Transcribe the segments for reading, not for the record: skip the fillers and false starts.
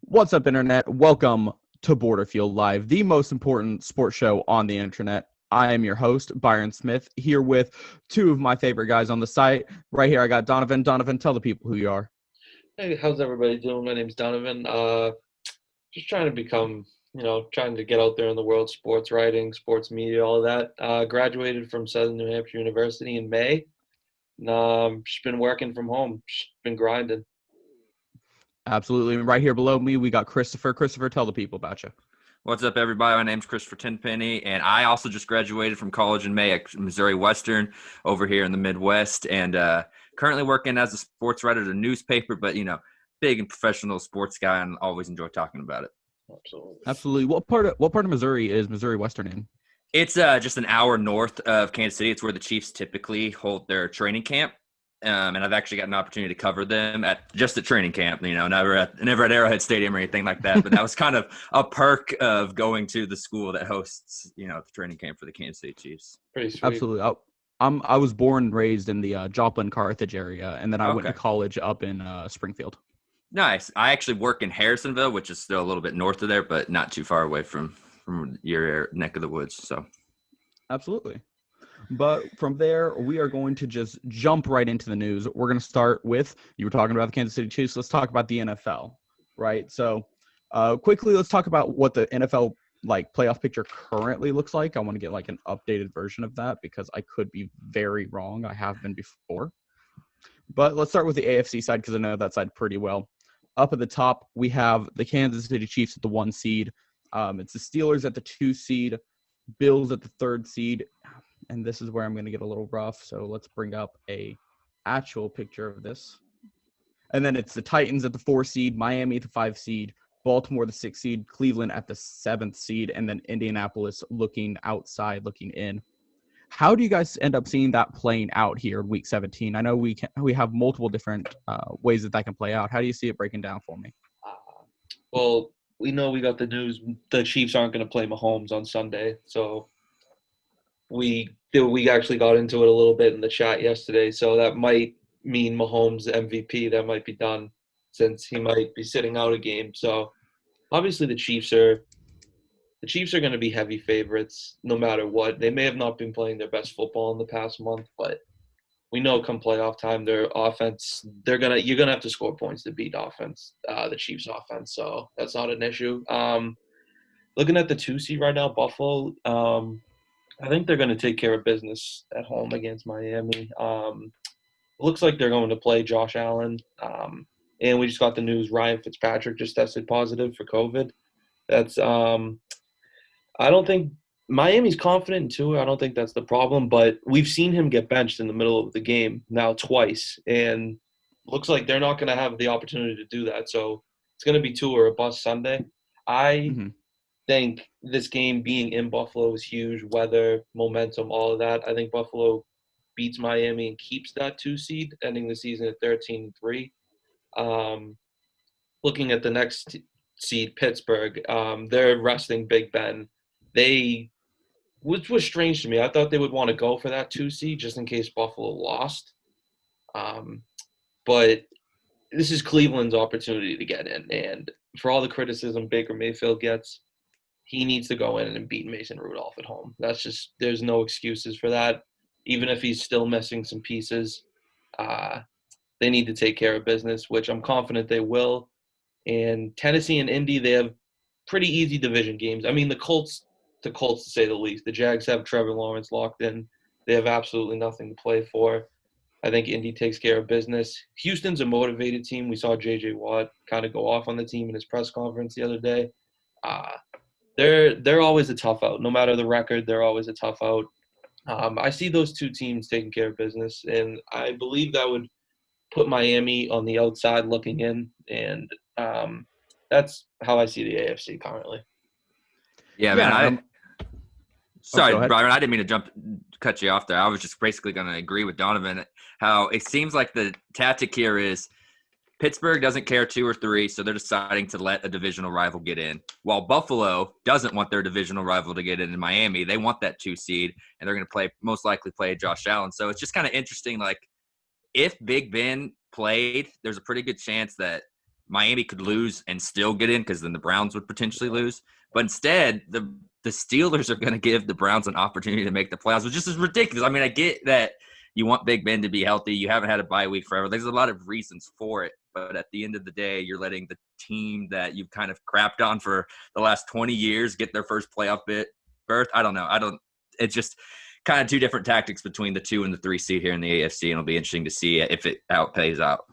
What's up, Internet? Welcome to Borderfield Live, the most important sports show on the Internet. I am your host, Byron Smith, here with two of my favorite guys on the site. Right here, I got Donovan. Donovan, tell the people who you are. Hey, how's everybody doing? My name's Donovan. Just trying to become, trying to get out there in the world, sports writing, sports media, all of that. Graduated from Southern New Hampshire University in May. And, just been working from home, just been grinding. Absolutely. And right here below me, we got Christopher. Christopher, tell the people about you. What's up, everybody? My name's Christopher Tenpenny, and I also just graduated from college in May at Missouri Western over here in the Midwest, and currently working as a sports writer at a newspaper, but, big and professional sports guy, and always enjoy talking about it. Absolutely. What part of Missouri is Missouri Western in? It's just an hour north of Kansas City. It's where the Chiefs typically hold their training camp. And I've actually got an opportunity to cover them at training camp, never at Arrowhead Stadium or anything like that. But that was kind of a perk of going to the school that hosts, the training camp for the Kansas City Chiefs. Pretty sweet. Absolutely. I was born and raised in the Joplin, Carthage area, and then I went to college up in Springfield. Nice. I actually work in Harrisonville, which is still a little bit north of there, but not too far away from your neck of the woods. So, absolutely. But from there, we are going to just jump right into the news. We're going to start with, you were talking about the Kansas City Chiefs. Let's talk about the NFL, right? So quickly, let's talk about what the NFL playoff picture currently looks like. I want to get an updated version of that because I could be very wrong. I have been before. But let's start with the AFC side because I know that side pretty well. Up at the top, we have the Kansas City Chiefs at the 1 seed. It's the Steelers at the 2 seed, Bills at the 3rd seed. And this is where I'm going to get a little rough. So let's bring up a actual picture of this. And then it's the Titans at the 4 seed, Miami at the 5 seed, Baltimore the 6 seed, Cleveland at the 7th seed, and then Indianapolis looking outside, looking in. How do you guys end up seeing that playing out here in Week 17? I know we have multiple different ways that can play out. How do you see it breaking down for me? Well, we know we got the news. The Chiefs aren't going to play Mahomes on Sunday, so we actually got into it a little bit in the chat yesterday, so that might mean Mahomes MVP. That might be done since he might be sitting out a game. So obviously the Chiefs are going to be heavy favorites no matter what. They may have not been playing their best football in the past month, but we know come playoff time, their offense, you're gonna have to score points to beat the Chiefs offense. So that's not an issue. Looking at the 2 seed right now, Buffalo. I think they're going to take care of business at home against Miami. Looks like they're going to play Josh Allen. And we just got the news Ryan Fitzpatrick just tested positive for COVID. That's I don't think Miami's confident too. I don't think that's the problem, but we've seen him get benched in the middle of the game now twice, and looks like they're not going to have the opportunity to do that. So it's going to be Tua or a bust Sunday. I think this game being in Buffalo is huge. Weather, momentum, all of that. I think Buffalo beats Miami and keeps that 2 seed, ending the season at 13-3. Looking at the next seed, Pittsburgh, they're resting Big Ben. Which was strange to me. I thought they would want to go for that 2 seed just in case Buffalo lost. But this is Cleveland's opportunity to get in. And for all the criticism Baker Mayfield gets, he needs to go in and beat Mason Rudolph at home. There's no excuses for that. Even if he's still missing some pieces, they need to take care of business, which I'm confident they will. And Tennessee and Indy, they have pretty easy division games. I mean, the Colts to say the least. The Jags have Trevor Lawrence locked in. They have absolutely nothing to play for. I think Indy takes care of business. Houston's a motivated team. We saw J.J. Watt kind of go off on the team in his press conference the other day. They're always a tough out. No matter the record, they're always a tough out. I see those 2 teams taking care of business, and I believe that would put Miami on the outside looking in, and that's how I see the AFC currently. Yeah, man. Sorry, Byron, I didn't mean to cut you off there. I was just basically going to agree with Donovan how it seems like the tactic here is Pittsburgh doesn't care 2 or 3, so they're deciding to let a divisional rival get in. While Buffalo doesn't want their divisional rival to get in Miami. They want that 2 seed, and they're going to most likely play Josh Allen. So it's just kind of interesting, if Big Ben played, there's a pretty good chance that Miami could lose and still get in because then the Browns would potentially lose. But instead, the Steelers are going to give the Browns an opportunity to make the playoffs, which just is ridiculous. I mean, I get that you want Big Ben to be healthy. You haven't had a bye week forever. There's a lot of reasons for it. But at the end of the day, you're letting the team that you've kind of crapped on for the last 20 years get their first playoff berth. I don't know. It's just kind of two different tactics between the 2 and the 3 seed here in the AFC, and it'll be interesting to see how it pays out.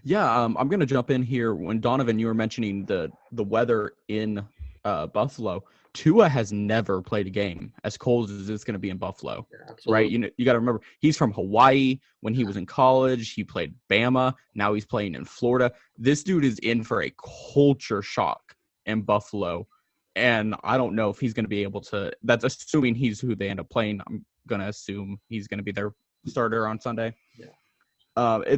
Yeah, I'm going to jump in here. When Donovan, you were mentioning the weather in Buffalo. Tua has never played a game as cold as it's going to be in Buffalo, right? You got to remember, he's from Hawaii. When he was in college, he played Bama. Now he's playing in Florida. This dude is in for a culture shock in Buffalo, and I don't know if he's going to be able to. That's assuming he's who they end up playing. I'm going to assume he's going to be their starter on Sunday. Yeah.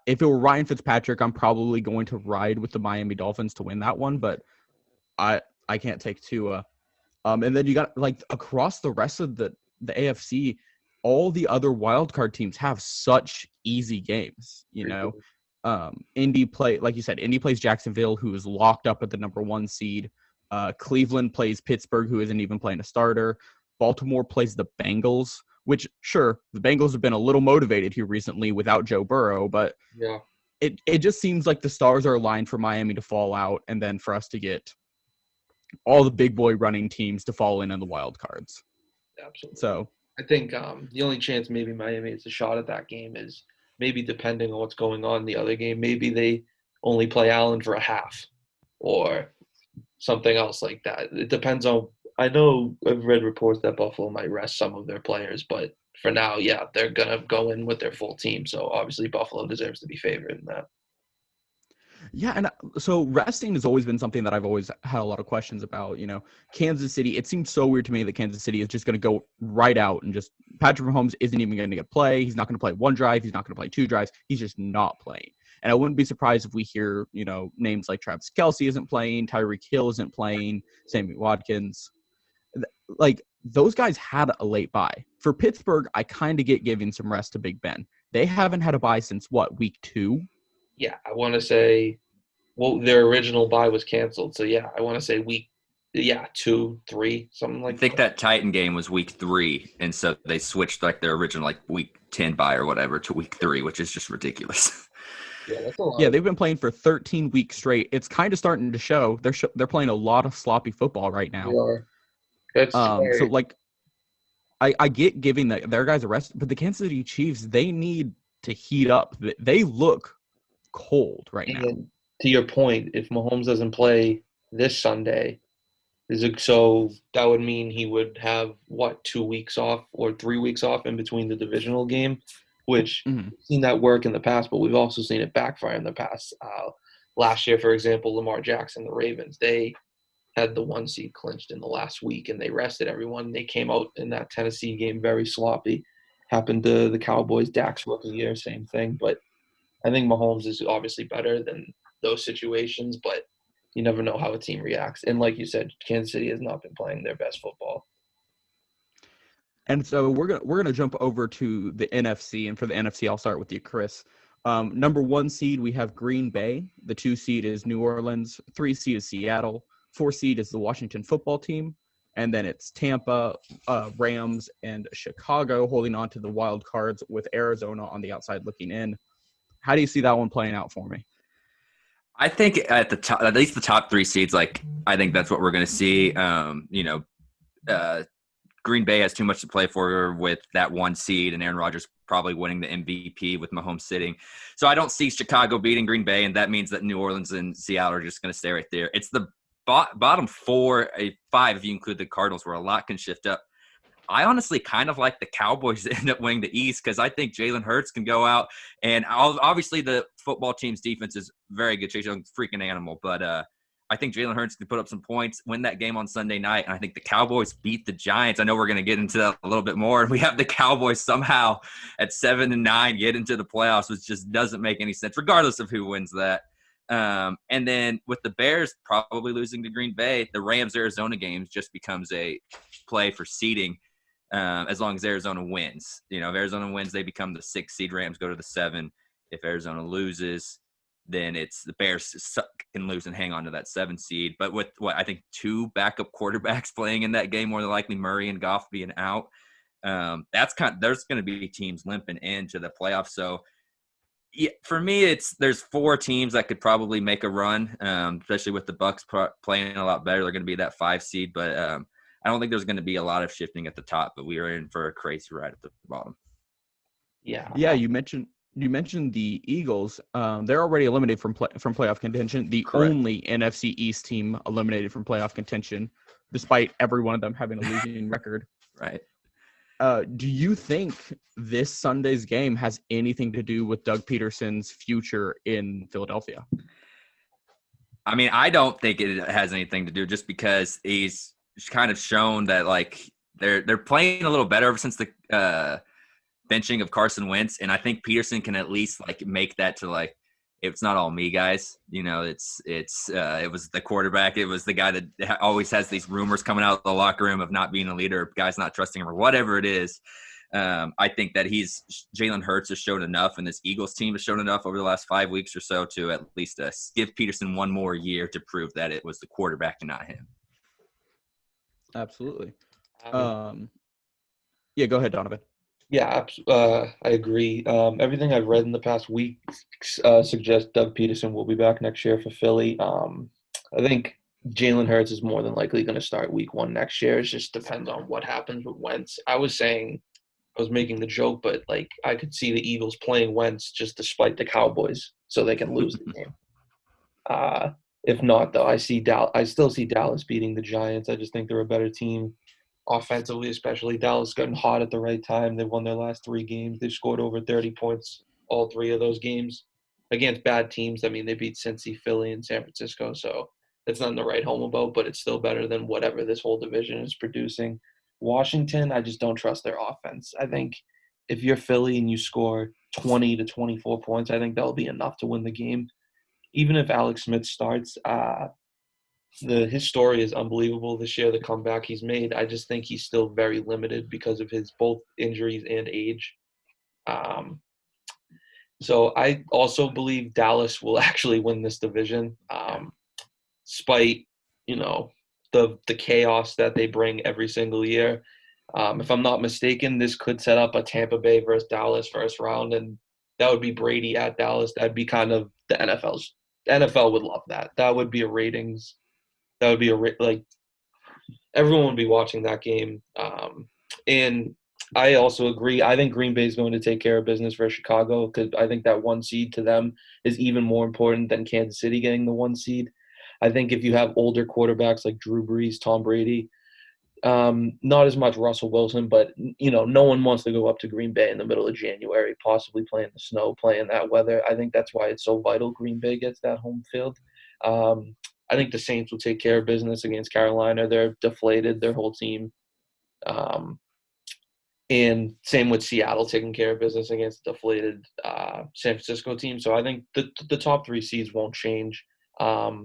If it were Ryan Fitzpatrick, I'm probably going to ride with the Miami Dolphins to win that one, but I can't take Tua. And then you got like across the rest of the AFC, all the other wild card teams have such easy games. Indy plays Jacksonville, who is locked up at the number 1 seed. Cleveland plays Pittsburgh, who isn't even playing a starter. Baltimore plays the Bengals, which, sure, the Bengals have been a little motivated here recently without Joe Burrow, but yeah, it just seems like the stars are aligned for Miami to fall out and then for us to get all the big boy running teams to fall in on the wild cards. Absolutely. So I think the only chance maybe Miami has a shot at that game is maybe depending on what's going on in the other game. Maybe they only play Allen for a half or something else like that. It depends on – I know I've read reports that Buffalo might rest some of their players, but for now, yeah, they're going to go in with their full team. So obviously Buffalo deserves to be favored in that. Yeah, and so resting has always been something that I've always had a lot of questions about. Kansas City, it seems so weird to me that Kansas City is just going to go right out and just – Patrick Mahomes isn't even going to get play. He's not going to play 1 drive. He's not going to play 2 drives. He's just not playing. And I wouldn't be surprised if we hear, names like Travis Kelce isn't playing, Tyreek Hill isn't playing, Sammy Watkins. Like, those guys had a late bye. For Pittsburgh, I kind of get giving some rest to Big Ben. They haven't had a bye since, week 2? Yeah, I want to say, their original bye was canceled. So, yeah, I want to say week 2, 3, something like that. I think that Titan game was week 3, and so they switched like their original week 10 bye or whatever to week 3, which is just ridiculous. Yeah, that's a lot. Yeah, they've been playing for 13 weeks straight. It's kind of starting to show. They're playing a lot of sloppy football right now. They are. That's so like, I get giving their guys a rest, but the Kansas City Chiefs, they need to heat up. They look cold right now. And to your point, if Mahomes doesn't play this Sunday, so that would mean he would have 2 weeks off or 3 weeks off in between the divisional game, which we've seen that work in the past, but we've also seen it backfire in the past. Last year, for example, Lamar Jackson, the Ravens, they had the 1 seed clinched in the last week, and they rested everyone. They came out in that Tennessee game very sloppy. Happened to the Cowboys, Dak's rookie year, same thing. But I think Mahomes is obviously better than those situations, but you never know how a team reacts. And like you said, Kansas City has not been playing their best football. And so we're gonna jump over to the NFC, and for the NFC, I'll start with you, Chris. Number 1 seed, we have Green Bay. The 2 seed is New Orleans. 3 seed is Seattle. 4 seed is the Washington Football Team, and then it's Tampa, Rams, and Chicago holding on to the wild cards with Arizona on the outside looking in. How do you see that one playing out for me? I think at the top, at least the top 3 seeds, I think that's what we're going to see. Green Bay has too much to play for with that 1 seed, and Aaron Rodgers probably winning the MVP with Mahomes sitting. So I don't see Chicago beating Green Bay, and that means that New Orleans and Seattle are just going to stay right there. It's the bottom 4, 5, if you include the Cardinals, where a lot can shift up. I honestly kind of like the Cowboys to end up winning the East because I think Jalen Hurts can go out. And obviously the football team's defense is very good. Chase Young's a freaking animal. But I think Jalen Hurts can put up some points, win that game on Sunday night. And I think the Cowboys beat the Giants. I know we're going to get into that a little bit more. And we have the Cowboys somehow at 7-9 get into the playoffs, which just doesn't make any sense, regardless of who wins that. And then with the Bears probably losing to Green Bay, the Rams-Arizona games just becomes a play for seeding. As long as Arizona wins. If Arizona wins, they become the 6 seed. Rams go to the 7. If Arizona loses, then it's the Bears can lose and hang on to that 7 seed. But with I think 2 backup quarterbacks playing in that game, more than likely Murray and Goff being out, there's going to be teams limping into the playoffs. So yeah, for me, there's 4 teams that could probably make a run, especially with the Bucks playing a lot better. They're going to be that 5 seed, but I don't think there's going to be a lot of shifting at the top. But we are in for a crazy ride at the bottom. Yeah. You mentioned the Eagles. They're already eliminated from playoff contention. The Correct. only NFC East team eliminated from playoff contention, despite every one of them having a losing record. Right. Do you think this Sunday's game has anything to do with Doug Peterson's future in Philadelphia? I mean, I don't think it has anything to do, just because he's kind of shown that like they're playing a little better ever since the benching of Carson Wentz, and I think Peterson can at least like make that to like, it's not all me, guys. You know, it was the quarterback. It was the guy that always has these rumors coming out of the locker room of not being a leader, guys not trusting him, or whatever it is. I think that Jalen Hurts has shown enough, and this Eagles team has shown enough over the last 5 weeks or so to at least give Peterson one more year to prove that it was the quarterback and not him. Absolutely. Yeah, go ahead, Donovan. Yeah, I agree. Everything I've read in the past week suggests Doug Peterson will be back next year for Philly. I think Jalen Hurts is more than likely going to start week 1 next year. It just depends on what happens with Wentz. I was making the joke, but like I could see the Eagles playing Wentz just despite the Cowboys, so they can lose the game. If not, though, I still see Dallas beating the Giants. I just think they're a better team. Offensively, especially, Dallas gotten hot at the right time. They won their last 3 games. They've scored over 30 points all 3 of those games against bad teams. I mean, they beat Cincy, Philly, and San Francisco, so it's nothing to write home about, but it's still better than whatever this whole division is producing. Washington, I just don't trust their offense. I think if you're Philly and you score 20 to 24 points, I think that'll be enough to win the game. Even if Alex Smith starts, his story is unbelievable this year, the comeback he's made. I just think he's still very limited because of his both injuries and age. So I also believe Dallas will actually win this division, despite, the chaos that they bring every single year. If I'm not mistaken, this could set up a Tampa Bay versus Dallas first round, and that would be Brady at Dallas. That'd be kind of the NFL would love that. That would be a ratings. That would be everyone would be watching that game. And I also agree. I think Green Bay is going to take care of business for Chicago, because I think that 1 seed to them is even more important than Kansas City getting the 1 seed. I think if you have older quarterbacks like Drew Brees, Tom Brady, not as much Russell Wilson, but, no one wants to go up to Green Bay in the middle of January, possibly play in the snow, play in that weather. I think that's why it's so vital Green Bay gets that home field. I think the Saints will take care of business against Carolina. They're deflated, their whole team. And same with Seattle taking care of business against the deflated San Francisco team. So I think the top 3 seeds won't change. I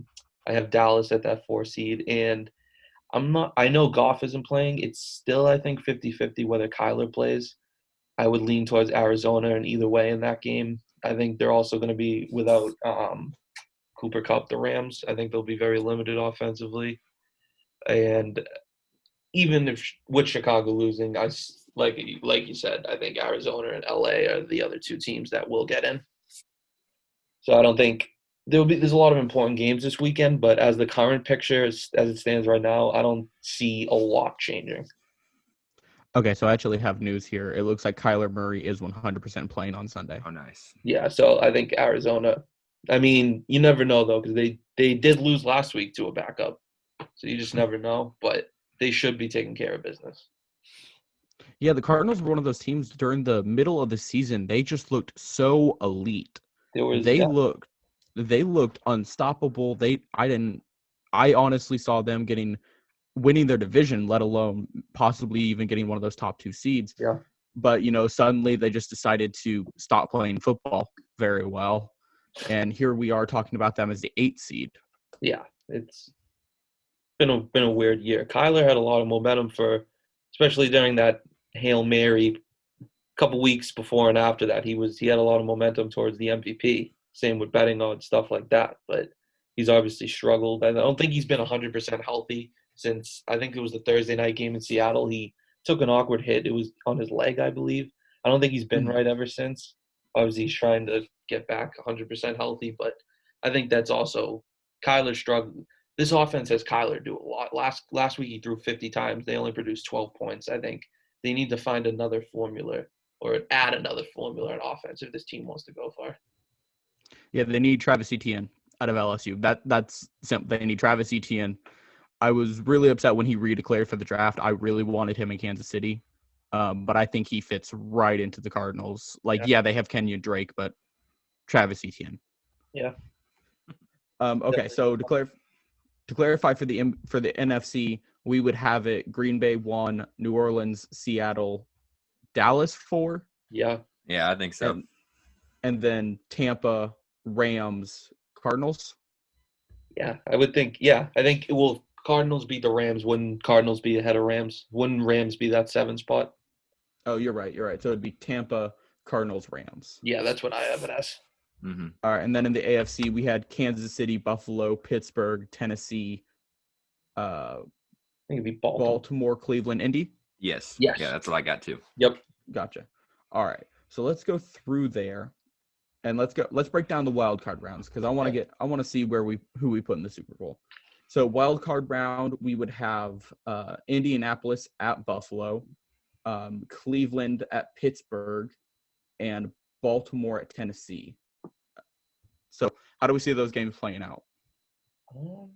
have Dallas at that 4 seed. And I know Goff isn't playing. It's still, I think, 50-50 whether Kyler plays. I would lean towards Arizona in either way in that game. I think they're also going to be without Cooper Kupp, the Rams. I think they'll be very limited offensively. And even with Chicago losing, like you said, I think Arizona and LA are the other 2 teams that will get in. So I don't think there's a lot of important games this weekend, but as the current picture, as it stands right now, I don't see a lot changing. Okay, so I actually have news here. It looks like Kyler Murray is 100% playing on Sunday. Oh, nice. Yeah, so I think Arizona. I mean, you never know, though, because they did lose last week to a backup. So you just never know, but they should be taking care of business. Yeah, the Cardinals were one of those teams during the middle of the season. They just looked so elite. They looked unstoppable. I honestly saw them winning their division, let alone possibly even getting one of those top 2 seeds. Yeah. But, suddenly they just decided to stop playing football very well. And here we are talking about them as the 8th seed. Yeah, it's been a weird year. Kyler had a lot of momentum especially during that Hail Mary couple weeks before and after that. He had a lot of momentum towards the MVP. same with betting odds, stuff like that. But he's obviously struggled. And I don't think he's been 100% healthy since I think it was the Thursday night game in Seattle. He took an awkward hit. It was on his leg, I believe. I don't think he's been right ever since. Obviously, he's trying to get back 100% healthy, but I think that's also Kyler struggling. This offense has Kyler do a lot. Last week he threw 50 times. They only produced 12 points. I think they need to find another formula or add another formula in offense if this team wants to go far. Yeah, they need Travis Etienne out of LSU. That's simple. They need Travis Etienne. I was really upset when he redeclared for the draft. I really wanted him in Kansas City, but I think he fits right into the Cardinals. They have Kenyon Drake, but Travis Etienne. Yeah. Okay, so to clarify for the NFC, we would have it Green Bay 1, New Orleans, Seattle, Dallas 4. Yeah. Yeah, I think so. And then Tampa, Rams, Cardinals. Yeah, I would think. Yeah, I think it will. Cardinals beat the Rams. Wouldn't Cardinals be ahead of Rams? Wouldn't Rams be that 7 spot? Oh, you're right. So it'd be Tampa, Cardinals, Rams. Yeah, that's what I have it as. Mm-hmm. All right, and then in the AFC, we had Kansas City, Buffalo, Pittsburgh, Tennessee, I think it'd be Baltimore, Cleveland, Indy. Yes. Yeah, that's what I got too. Yep. Gotcha. All right, so let's go through there, and let's break down the wild card rounds because I want to see who we put in the Super Bowl. So wild card round, we would have Indianapolis at Buffalo, Cleveland at Pittsburgh, and Baltimore at Tennessee. So how do we see those games playing out? You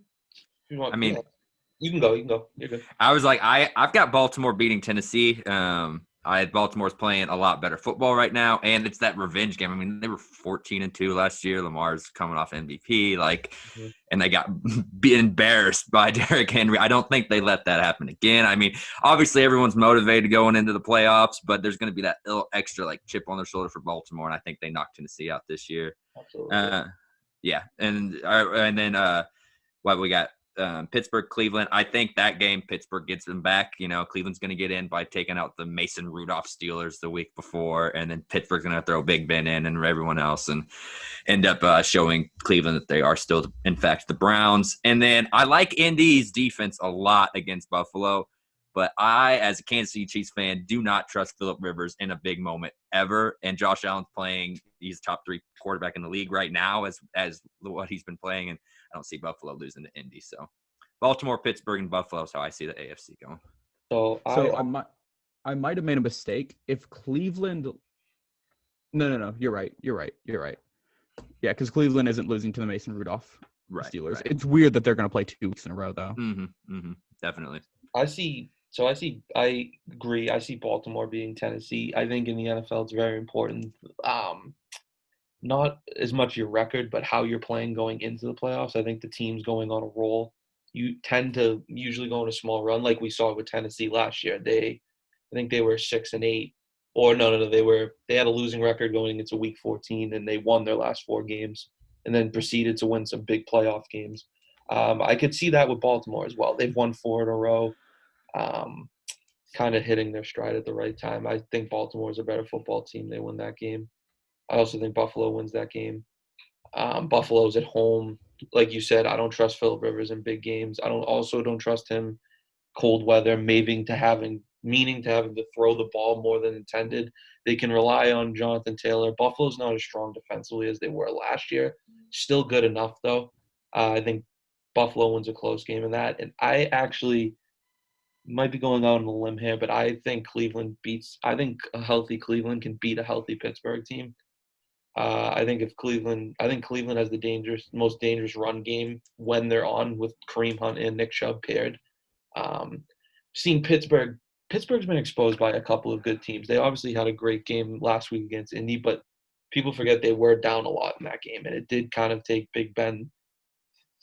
can go. You're good. I was like, I've got Baltimore beating Tennessee. Baltimore's playing a lot better football right now, and it's that revenge game. I mean, they were 14-2 last year. Lamar's coming off MVP, and they got embarrassed by Derrick Henry. I don't think they let that happen again. I mean, obviously everyone's motivated going into the playoffs, but there's going to be that little extra chip on their shoulder for Baltimore, and I think they knocked Tennessee out this year. Absolutely. Yeah, and then what we got? Pittsburgh, Cleveland. I think that game, Pittsburgh gets them back. Cleveland's going to get in by taking out the Mason Rudolph Steelers the week before, and then Pittsburgh's going to throw Big Ben in and everyone else and end up showing Cleveland that they are still, in fact, the Browns. And then I like Indy's defense a lot against Buffalo, but I, as a Kansas City Chiefs fan, do not trust Phillip Rivers in a big moment ever. And Josh Allen's playing – he's top 3 quarterback in the league right now as what he's been playing, and I don't see Buffalo losing to Indy. So Baltimore, Pittsburgh, and Buffalo is how I see the AFC going. So I might have made a mistake. If Cleveland – no, you're right. Yeah, because Cleveland isn't losing to the Mason Rudolph Steelers. Right. It's weird that they're going to play 2 weeks in a row, though. Definitely. I agree. I see Baltimore beating Tennessee. I think in the NFL it's very important. Not as much your record, but how you're playing going into the playoffs. I think the team's going on a roll. You tend to usually go on a small run, like we saw with Tennessee last year. I think they were 6-8, or no. They had a losing record going into Week 14, and they won their last 4 games, and then proceeded to win some big playoff games. I could see that with Baltimore as well. They've won 4 in a row. Kind of hitting their stride at the right time. I think Baltimore is a better football team. They win that game. I also think Buffalo wins that game. Buffalo's at home. Like you said, I don't trust Phillip Rivers in big games. I don't trust him cold weather, meaning to having to throw the ball more than intended. They can rely on Jonathan Taylor. Buffalo's not as strong defensively as they were last year. Still good enough, though. I think Buffalo wins a close game in that. And I actually might be going out on a limb here, but I think a healthy Cleveland can beat a healthy Pittsburgh team. I think Cleveland has the most dangerous run game when they're on with Kareem Hunt and Nick Chubb paired. Seeing Pittsburgh's been exposed by a couple of good teams. They obviously had a great game last week against Indy, but people forget they were down a lot in that game, and it did kind of take Big Ben.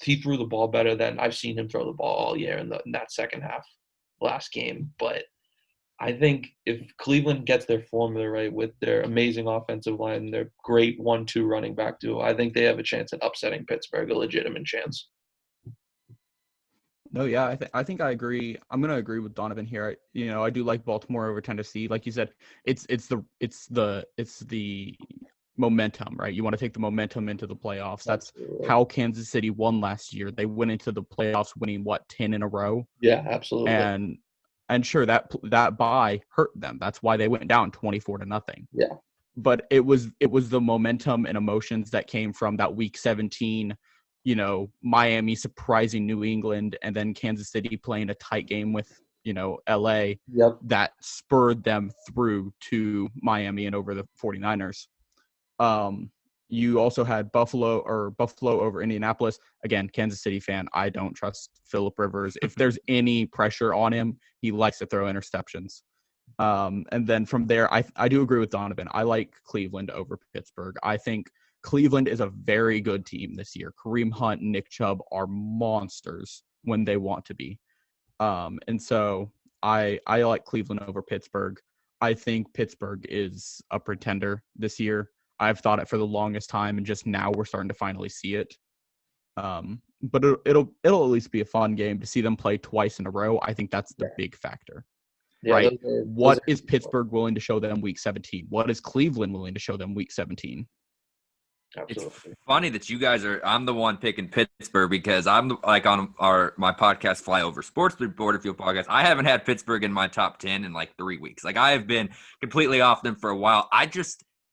He threw the ball better than I've seen him throw the ball all year in that second half last game, but I think if Cleveland gets their formula right with their amazing offensive line, their great 1-2 running back duo, I think they have a chance at upsetting Pittsburgh, a legitimate chance. No, yeah, I think I agree. I'm going to agree with Donovan here. I do like Baltimore over Tennessee. Like you said, it's the momentum, right? You want to take the momentum into the playoffs. That's Absolutely. how Kansas City won last year. They went into the playoffs winning 10 in a row. Yeah, absolutely. And sure, that bye hurt them. That's why they went down 24-0. Yeah. But it was the momentum and emotions that came from that week 17, Miami surprising New England, and then Kansas City playing a tight game with, LA. Yep. That spurred them through to Miami and over the 49ers. You also had Buffalo over Indianapolis. Again, Kansas City fan. I don't trust Phillip Rivers. If there's any pressure on him, he likes to throw interceptions. And then from there, I do agree with Donovan. I like Cleveland over Pittsburgh. I think Cleveland is a very good team this year. Kareem Hunt and Nick Chubb are monsters when they want to be. And so I like Cleveland over Pittsburgh. I think Pittsburgh is a pretender this year. I've thought it for the longest time, and just now we're starting to finally see it. But it'll at least be a fun game to see them play twice in a row. I think that's the big factor. Yeah, right? What is Pittsburgh willing to show them week 17? What is Cleveland willing to show them week 17? Absolutely. It's funny that you guys I'm the one picking Pittsburgh because I'm like on my podcast Flyover Sports Border Field podcast. I haven't had Pittsburgh in my top 10 in like 3 weeks. Like I have been completely off them for a while.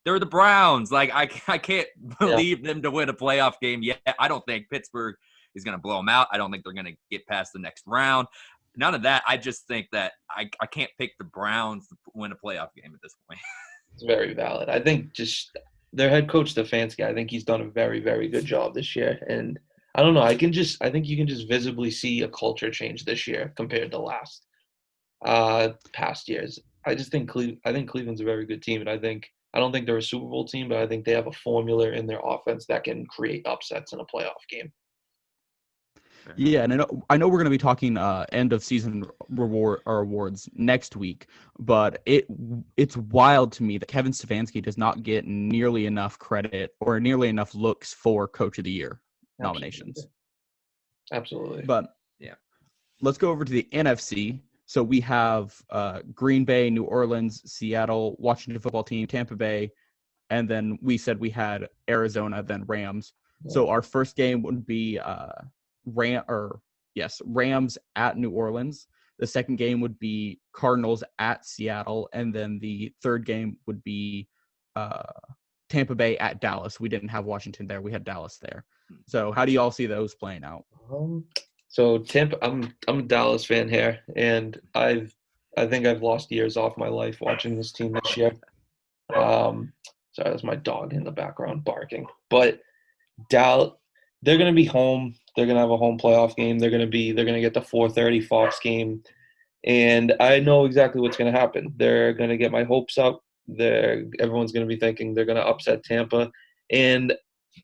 They're the Browns. Like I can't believe them to win a playoff game yet. I don't think Pittsburgh is going to blow them out. I don't think they're going to get past the next round. None of that. I just think that I can't pick the Browns to win a playoff game at this point. It's very valid. I think just their head coach Stefanski, I think he's done a very, very good job this year. And I don't know. I think you can just visibly see a culture change this year compared to past years. I think Cleveland's a very good team, and I don't think they're a Super Bowl team, but I think they have a formula in their offense that can create upsets in a playoff game. Yeah, and I know we're going to be talking end of season awards next week, but it's wild to me that Kevin Stefanski does not get nearly enough credit or nearly enough looks for Coach of the Year nominations. Absolutely. But yeah, let's go over to the NFC. So we have Green Bay, New Orleans, Seattle, Washington Football Team, Tampa Bay, and then we said we had Arizona, then Rams. Yeah. So our first game would be Rams at New Orleans. The second game would be Cardinals at Seattle, and then the third game would be Tampa Bay at Dallas. We didn't have Washington there; we had Dallas there. So, how do you all see those playing out? So Tampa, I'm a Dallas fan here, and I think I've lost years off my life watching this team this year. Sorry, that's my dog in the background barking. But they're going to be home. They're going to have a home playoff game. They're going to get the 4:30 Fox game, and I know exactly what's going to happen. They're going to get my hopes up. Everyone's going to be thinking they're going to upset Tampa,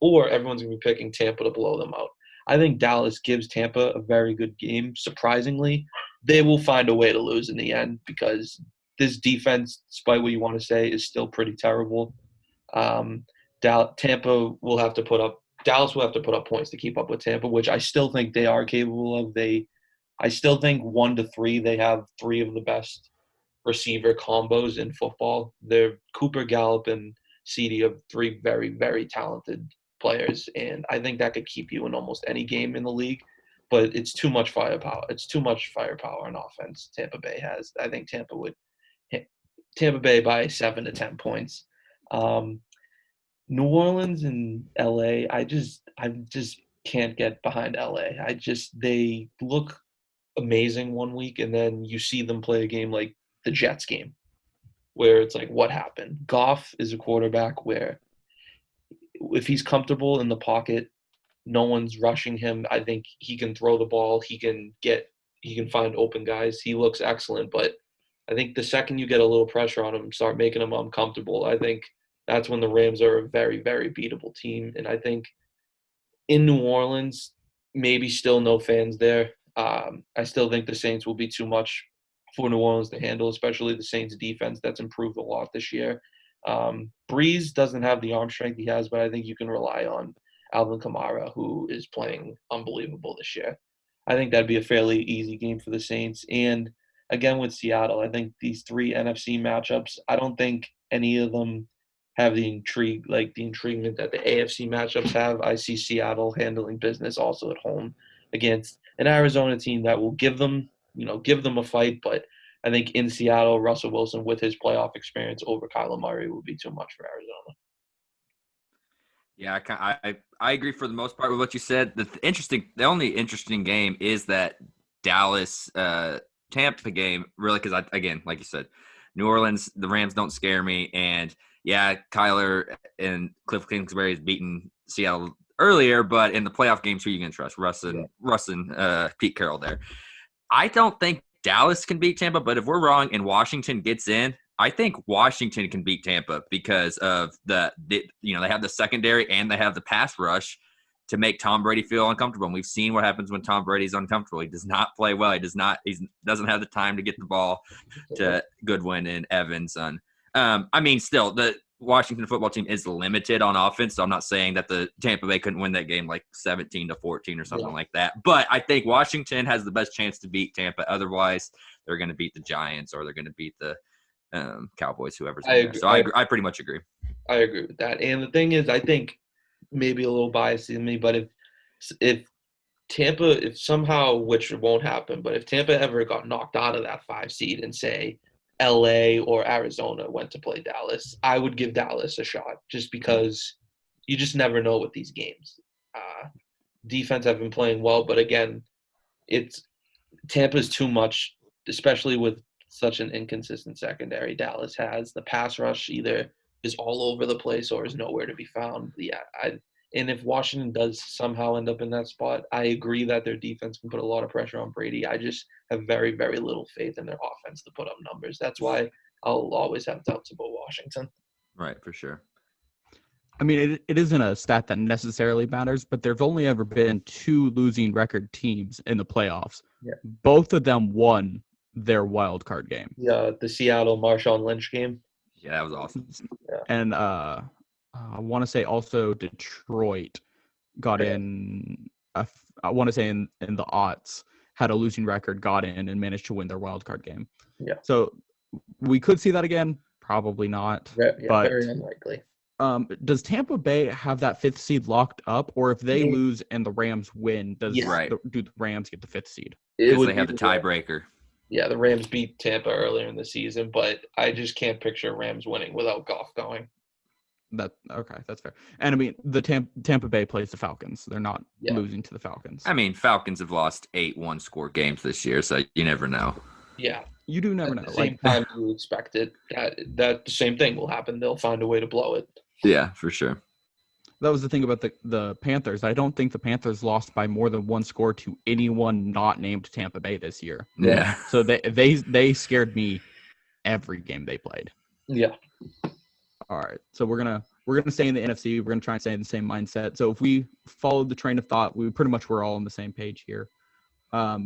or everyone's going to be picking Tampa to blow them out. I think Dallas gives Tampa a very good game. Surprisingly, they will find a way to lose in the end because this defense, despite what you want to say, is still pretty terrible. Tampa will have to put up – Dallas will have to put up points to keep up with Tampa, which I still think they are capable of. I still think 1-3, they have three of the best receiver combos in football. They're Cooper, Gallup, and CeeDee are three very, very talented players, and I think that could keep you in almost any game in the league, but it's too much firepower. It's too much firepower on offense Tampa Bay has. I think Tampa would hit Tampa Bay by 7 to 10 points. New Orleans and LA, I just can't get behind LA. They look amazing one week, and then you see them play a game like the Jets game, where it's like, what happened? Goff is a quarterback where if he's comfortable in the pocket, no one's rushing him. I think he can throw the ball. He can find open guys. He looks excellent, but I think the second you get a little pressure on him, start making him uncomfortable, I think that's when the Rams are a very, very beatable team. And I think in New Orleans, maybe still no fans there. I still think the Saints will be too much for New Orleans to handle, especially the Saints defense that's improved a lot this year. Breeze doesn't have the arm strength he has, but I think you can rely on Alvin Kamara, who is playing unbelievable this year. I think that'd be a fairly easy game for the Saints. And again, with Seattle, I think these three NFC matchups, I don't think any of them have the intriguement that the AFC matchups have. I see Seattle handling business also at home against an Arizona team that will give them a fight. But I think in Seattle, Russell Wilson with his playoff experience over Kyler Murray would be too much for Arizona. Yeah, I agree for the most part with what you said. The only interesting game is that Dallas Tampa game, really, because again, like you said, New Orleans, the Rams don't scare me, and yeah, Kyler and Cliff Kingsbury has beaten Seattle earlier, but in the playoff games, who are you going to trust? Russ and Pete Carroll there. I don't think Dallas can beat Tampa, but if we're wrong and Washington gets in, I think Washington can beat Tampa because of they have the secondary and they have the pass rush to make Tom Brady feel uncomfortable. And we've seen what happens when Tom Brady's uncomfortable. He does not play well. He doesn't have the time to get the ball to Goodwin and Evans. Still, the Washington football team is limited on offense, so I'm not saying that the Tampa Bay couldn't win that game like 17-14 or something like that. But I think Washington has the best chance to beat Tampa. Otherwise, they're going to beat the Giants or they're going to beat the Cowboys, whoever's in there. So I pretty much agree. I agree with that. And the thing is, I think maybe a little biased in me, but if Tampa, if somehow, which won't happen, but if Tampa ever got knocked out of that 5 seed and say LA or Arizona went to play Dallas, I would give Dallas a shot just because you just never know with these games. Defense have been playing well, but again, Tampa's too much, especially with such an inconsistent secondary Dallas has. The pass rush either is all over the place or is nowhere to be found. Yeah, and if Washington does somehow end up in that spot, I agree that their defense can put a lot of pressure on Brady. I just have very, very little faith in their offense to put up numbers. That's why I'll always have doubts about Washington. Right, for sure. I mean, it isn't a stat that necessarily matters, but there's only ever been 2 losing record teams in the playoffs. Yeah. Both of them won their wild card game. Yeah, the Seattle Marshawn Lynch game. Yeah, that was awesome. Yeah. And I want to say also Detroit got in. I want to say in the aughts had a losing record, got in and managed to win their wild card game. Yeah. So we could see that again. Probably not. But very unlikely. Does Tampa Bay have that 5th seed locked up, or if they lose and the Rams win, do the Rams get the 5th seed? Because they have the tiebreaker. Yeah, the Rams beat Tampa earlier in the season, but I just can't picture Rams winning without Goff going. Okay, that's fair. And I mean, the Tampa Bay plays the Falcons. They're not losing to the Falcons. I mean, Falcons have lost 8 one-score games this year, so you never know. Yeah, you do never know. At the same time, you expect it that the same thing will happen. They'll find a way to blow it. Yeah, for sure. That was the thing about the Panthers. I don't think the Panthers lost by more than 1 score to anyone not named Tampa Bay this year. Yeah. So they scared me every game they played. Yeah. All right. So we're gonna stay in the NFC. We're gonna try and stay in the same mindset. So if we followed the train of thought, we pretty much were all on the same page here.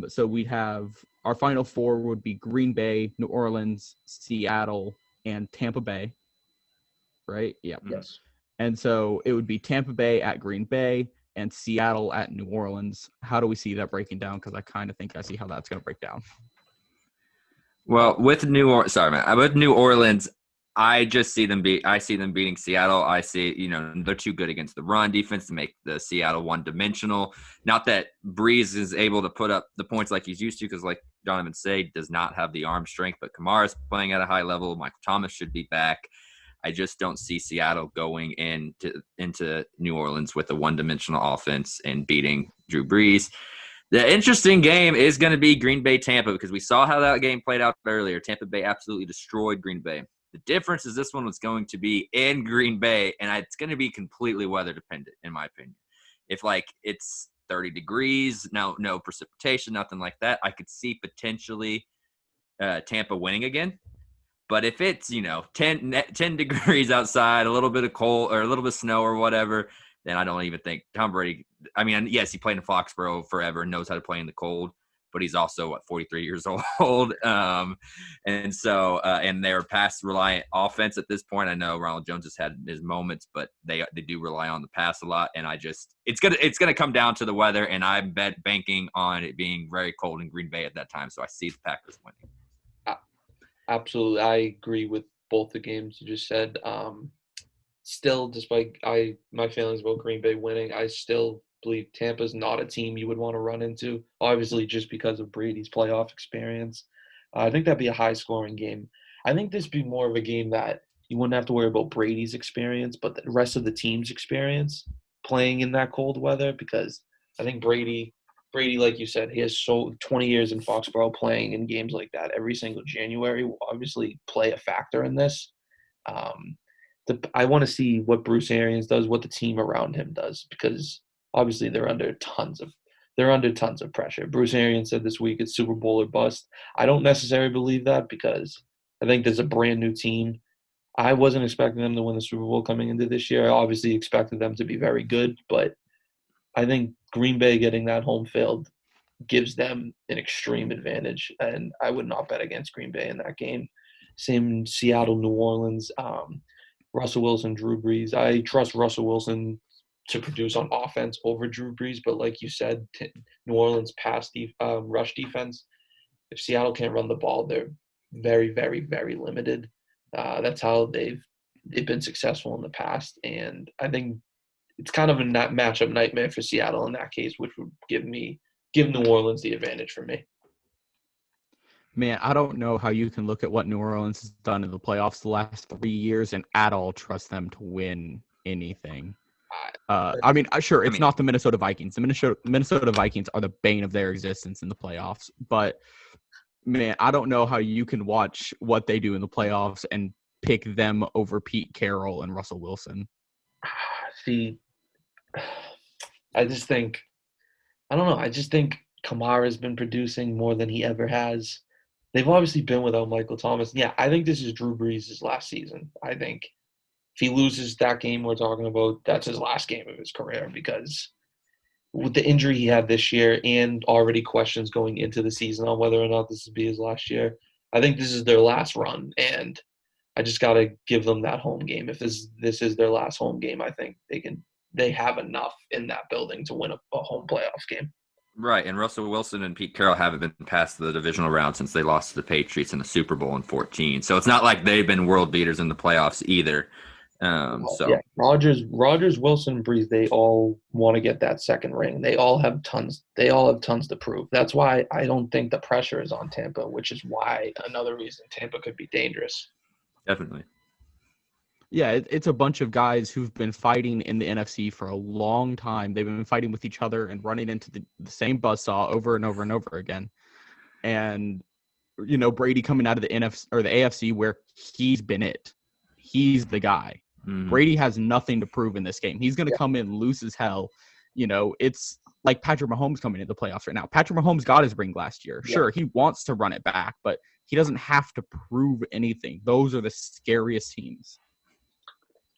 So we have our final 4 would be Green Bay, New Orleans, Seattle, and Tampa Bay. Right? Yeah. Yes. And so it would be Tampa Bay at Green Bay and Seattle at New Orleans. How do we see that breaking down? Because I kind of think I see how that's going to break down. Well, with New Orleans, I just see them beating Seattle. I see, they're too good against the run defense to make the Seattle one-dimensional. Not that Breeze is able to put up the points like he's used to, because like Donovan said, does not have the arm strength, but Kamara's playing at a high level. Michael Thomas should be back. I just don't see Seattle going into New Orleans with a one-dimensional offense and beating Drew Brees. The interesting game is going to be Green Bay-Tampa, because we saw how that game played out earlier. Tampa Bay absolutely destroyed Green Bay. The difference is this one was going to be in Green Bay, and it's going to be completely weather-dependent, in my opinion. If, it's 30 degrees, no precipitation, nothing like that, I could see potentially Tampa winning again. But if it's, 10 degrees outside, a little bit of cold or a little bit of snow or whatever, then I don't even think Tom Brady – I mean, yes, he played in Foxborough forever and knows how to play in the cold, but he's also, 43 years old. And so and they're pass-reliant offense at this point. I know Ronald Jones has had his moments, but they do rely on the pass a lot. And it's gonna come down to the weather, and I'm banking on it being very cold in Green Bay at that time. So I see the Packers winning. Absolutely. I agree with both the games you just said. still, despite my feelings about Green Bay winning, I still believe Tampa's not a team you would want to run into, obviously just because of Brady's playoff experience. I think that'd be a high-scoring game. I think this would be more of a game that you wouldn't have to worry about Brady's experience, but the rest of the team's experience playing in that cold weather, because I think Brady, like you said, he has 20 years in Foxborough playing in games like that every single January will obviously play a factor in this. I want to see what Bruce Arians does, what the team around him does, because obviously they're under tons of pressure. Bruce Arians said this week it's Super Bowl or bust. I don't necessarily believe that because I think there's a brand new team. I wasn't expecting them to win the Super Bowl coming into this year. I obviously expected them to be very good, but I think Green Bay getting that home field gives them an extreme advantage, and I would not bet against Green Bay in that game. Same Seattle, New Orleans, Russell Wilson, Drew Brees. I trust Russell Wilson to produce on offense over Drew Brees, but like you said, New Orleans rush defense, if Seattle can't run the ball, they're very, very, very limited. That's how they've been successful in the past, and I think it's kind of a matchup nightmare for Seattle in that case, which would give New Orleans the advantage for me. Man, I don't know how you can look at what New Orleans has done in the playoffs the last 3 years and at all trust them to win anything. Sure, it's not the Minnesota Vikings. The Minnesota Vikings are the bane of their existence in the playoffs. But, man, I don't know how you can watch what they do in the playoffs and pick them over Pete Carroll and Russell Wilson. See, I just think Kamara's been producing more than he ever has. They've obviously been without Michael Thomas. Yeah, I think this is Drew Brees' last season. I think if he loses that game we're talking about, that's his last game of his career, because with the injury he had this year and already questions going into the season on whether or not this would be his last year, I think this is their last run, and I just got to give them that home game. If this is their last home game, I think they have enough in that building to win a home playoff game. Right, and Russell Wilson and Pete Carroll haven't been past the divisional round since they lost to the Patriots in the Super Bowl in 2014. So it's not like they've been world beaters in the playoffs either. Yeah, Rodgers, Wilson, Brees, they all want to get that second ring. They all have tons to prove. That's why I don't think the pressure is on Tampa, which is why another reason Tampa could be dangerous. Definitely. Yeah, it's a bunch of guys who've been fighting in the NFC for a long time. They've been fighting with each other and running into the same buzzsaw over and over and over again. And, Brady coming out of the NFC or the AFC where he's been it. He's the guy. Mm-hmm. Brady has nothing to prove in this game. He's going to come in loose as hell. It's like Patrick Mahomes coming into the playoffs right now. Patrick Mahomes got his ring last year. Yeah. Sure, he wants to run it back, but he doesn't have to prove anything. Those are the scariest teams.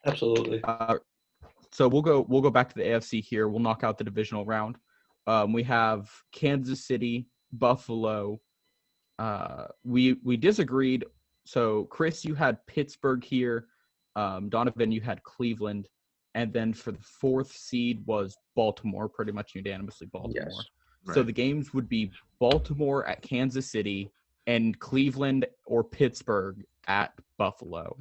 Absolutely. So we'll go back to the AFC here. We'll knock out the divisional round. We have Kansas City, Buffalo. We disagreed. So Chris, you had Pittsburgh here. Donovan, you had Cleveland, and then for the fourth seed was Baltimore. Pretty much unanimously Baltimore. Yes. Right. So the games would be Baltimore at Kansas City and Cleveland or Pittsburgh at Buffalo.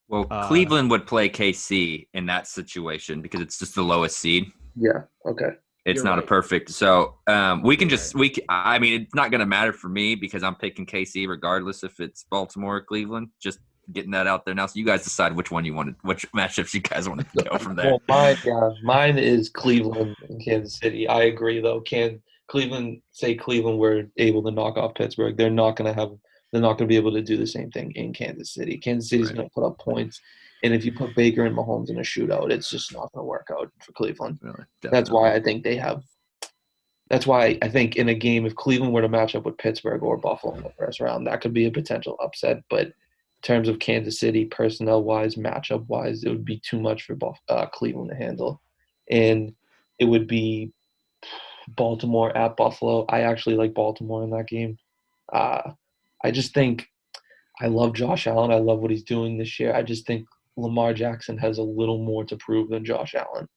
Well, Cleveland would play KC in that situation because it's just the lowest seed. Yeah. Okay. It's not a perfect. So we can just I mean, it's not going to matter for me because I'm picking KC regardless if it's Baltimore or Cleveland. Just getting that out there now. So you guys decide which matchups you guys want to go from there. Well, mine is Cleveland and Kansas City. I agree though. Cleveland were able to knock off Pittsburgh. They're not going to be able to do the same thing in Kansas City. Kansas City's going to put up points. And if you put Baker and Mahomes in a shootout, it's just not going to work out for Cleveland. Really? That's why I think in a game, if Cleveland were to match up with Pittsburgh or Buffalo in the first round, that could be a potential upset. But in terms of Kansas City, personnel-wise, matchup-wise, it would be too much for Cleveland to handle. And it would be Baltimore at Buffalo. I actually like Baltimore in that game. I just think I love Josh Allen. I love what he's doing this year. I just think Lamar Jackson has a little more to prove than Josh Allen.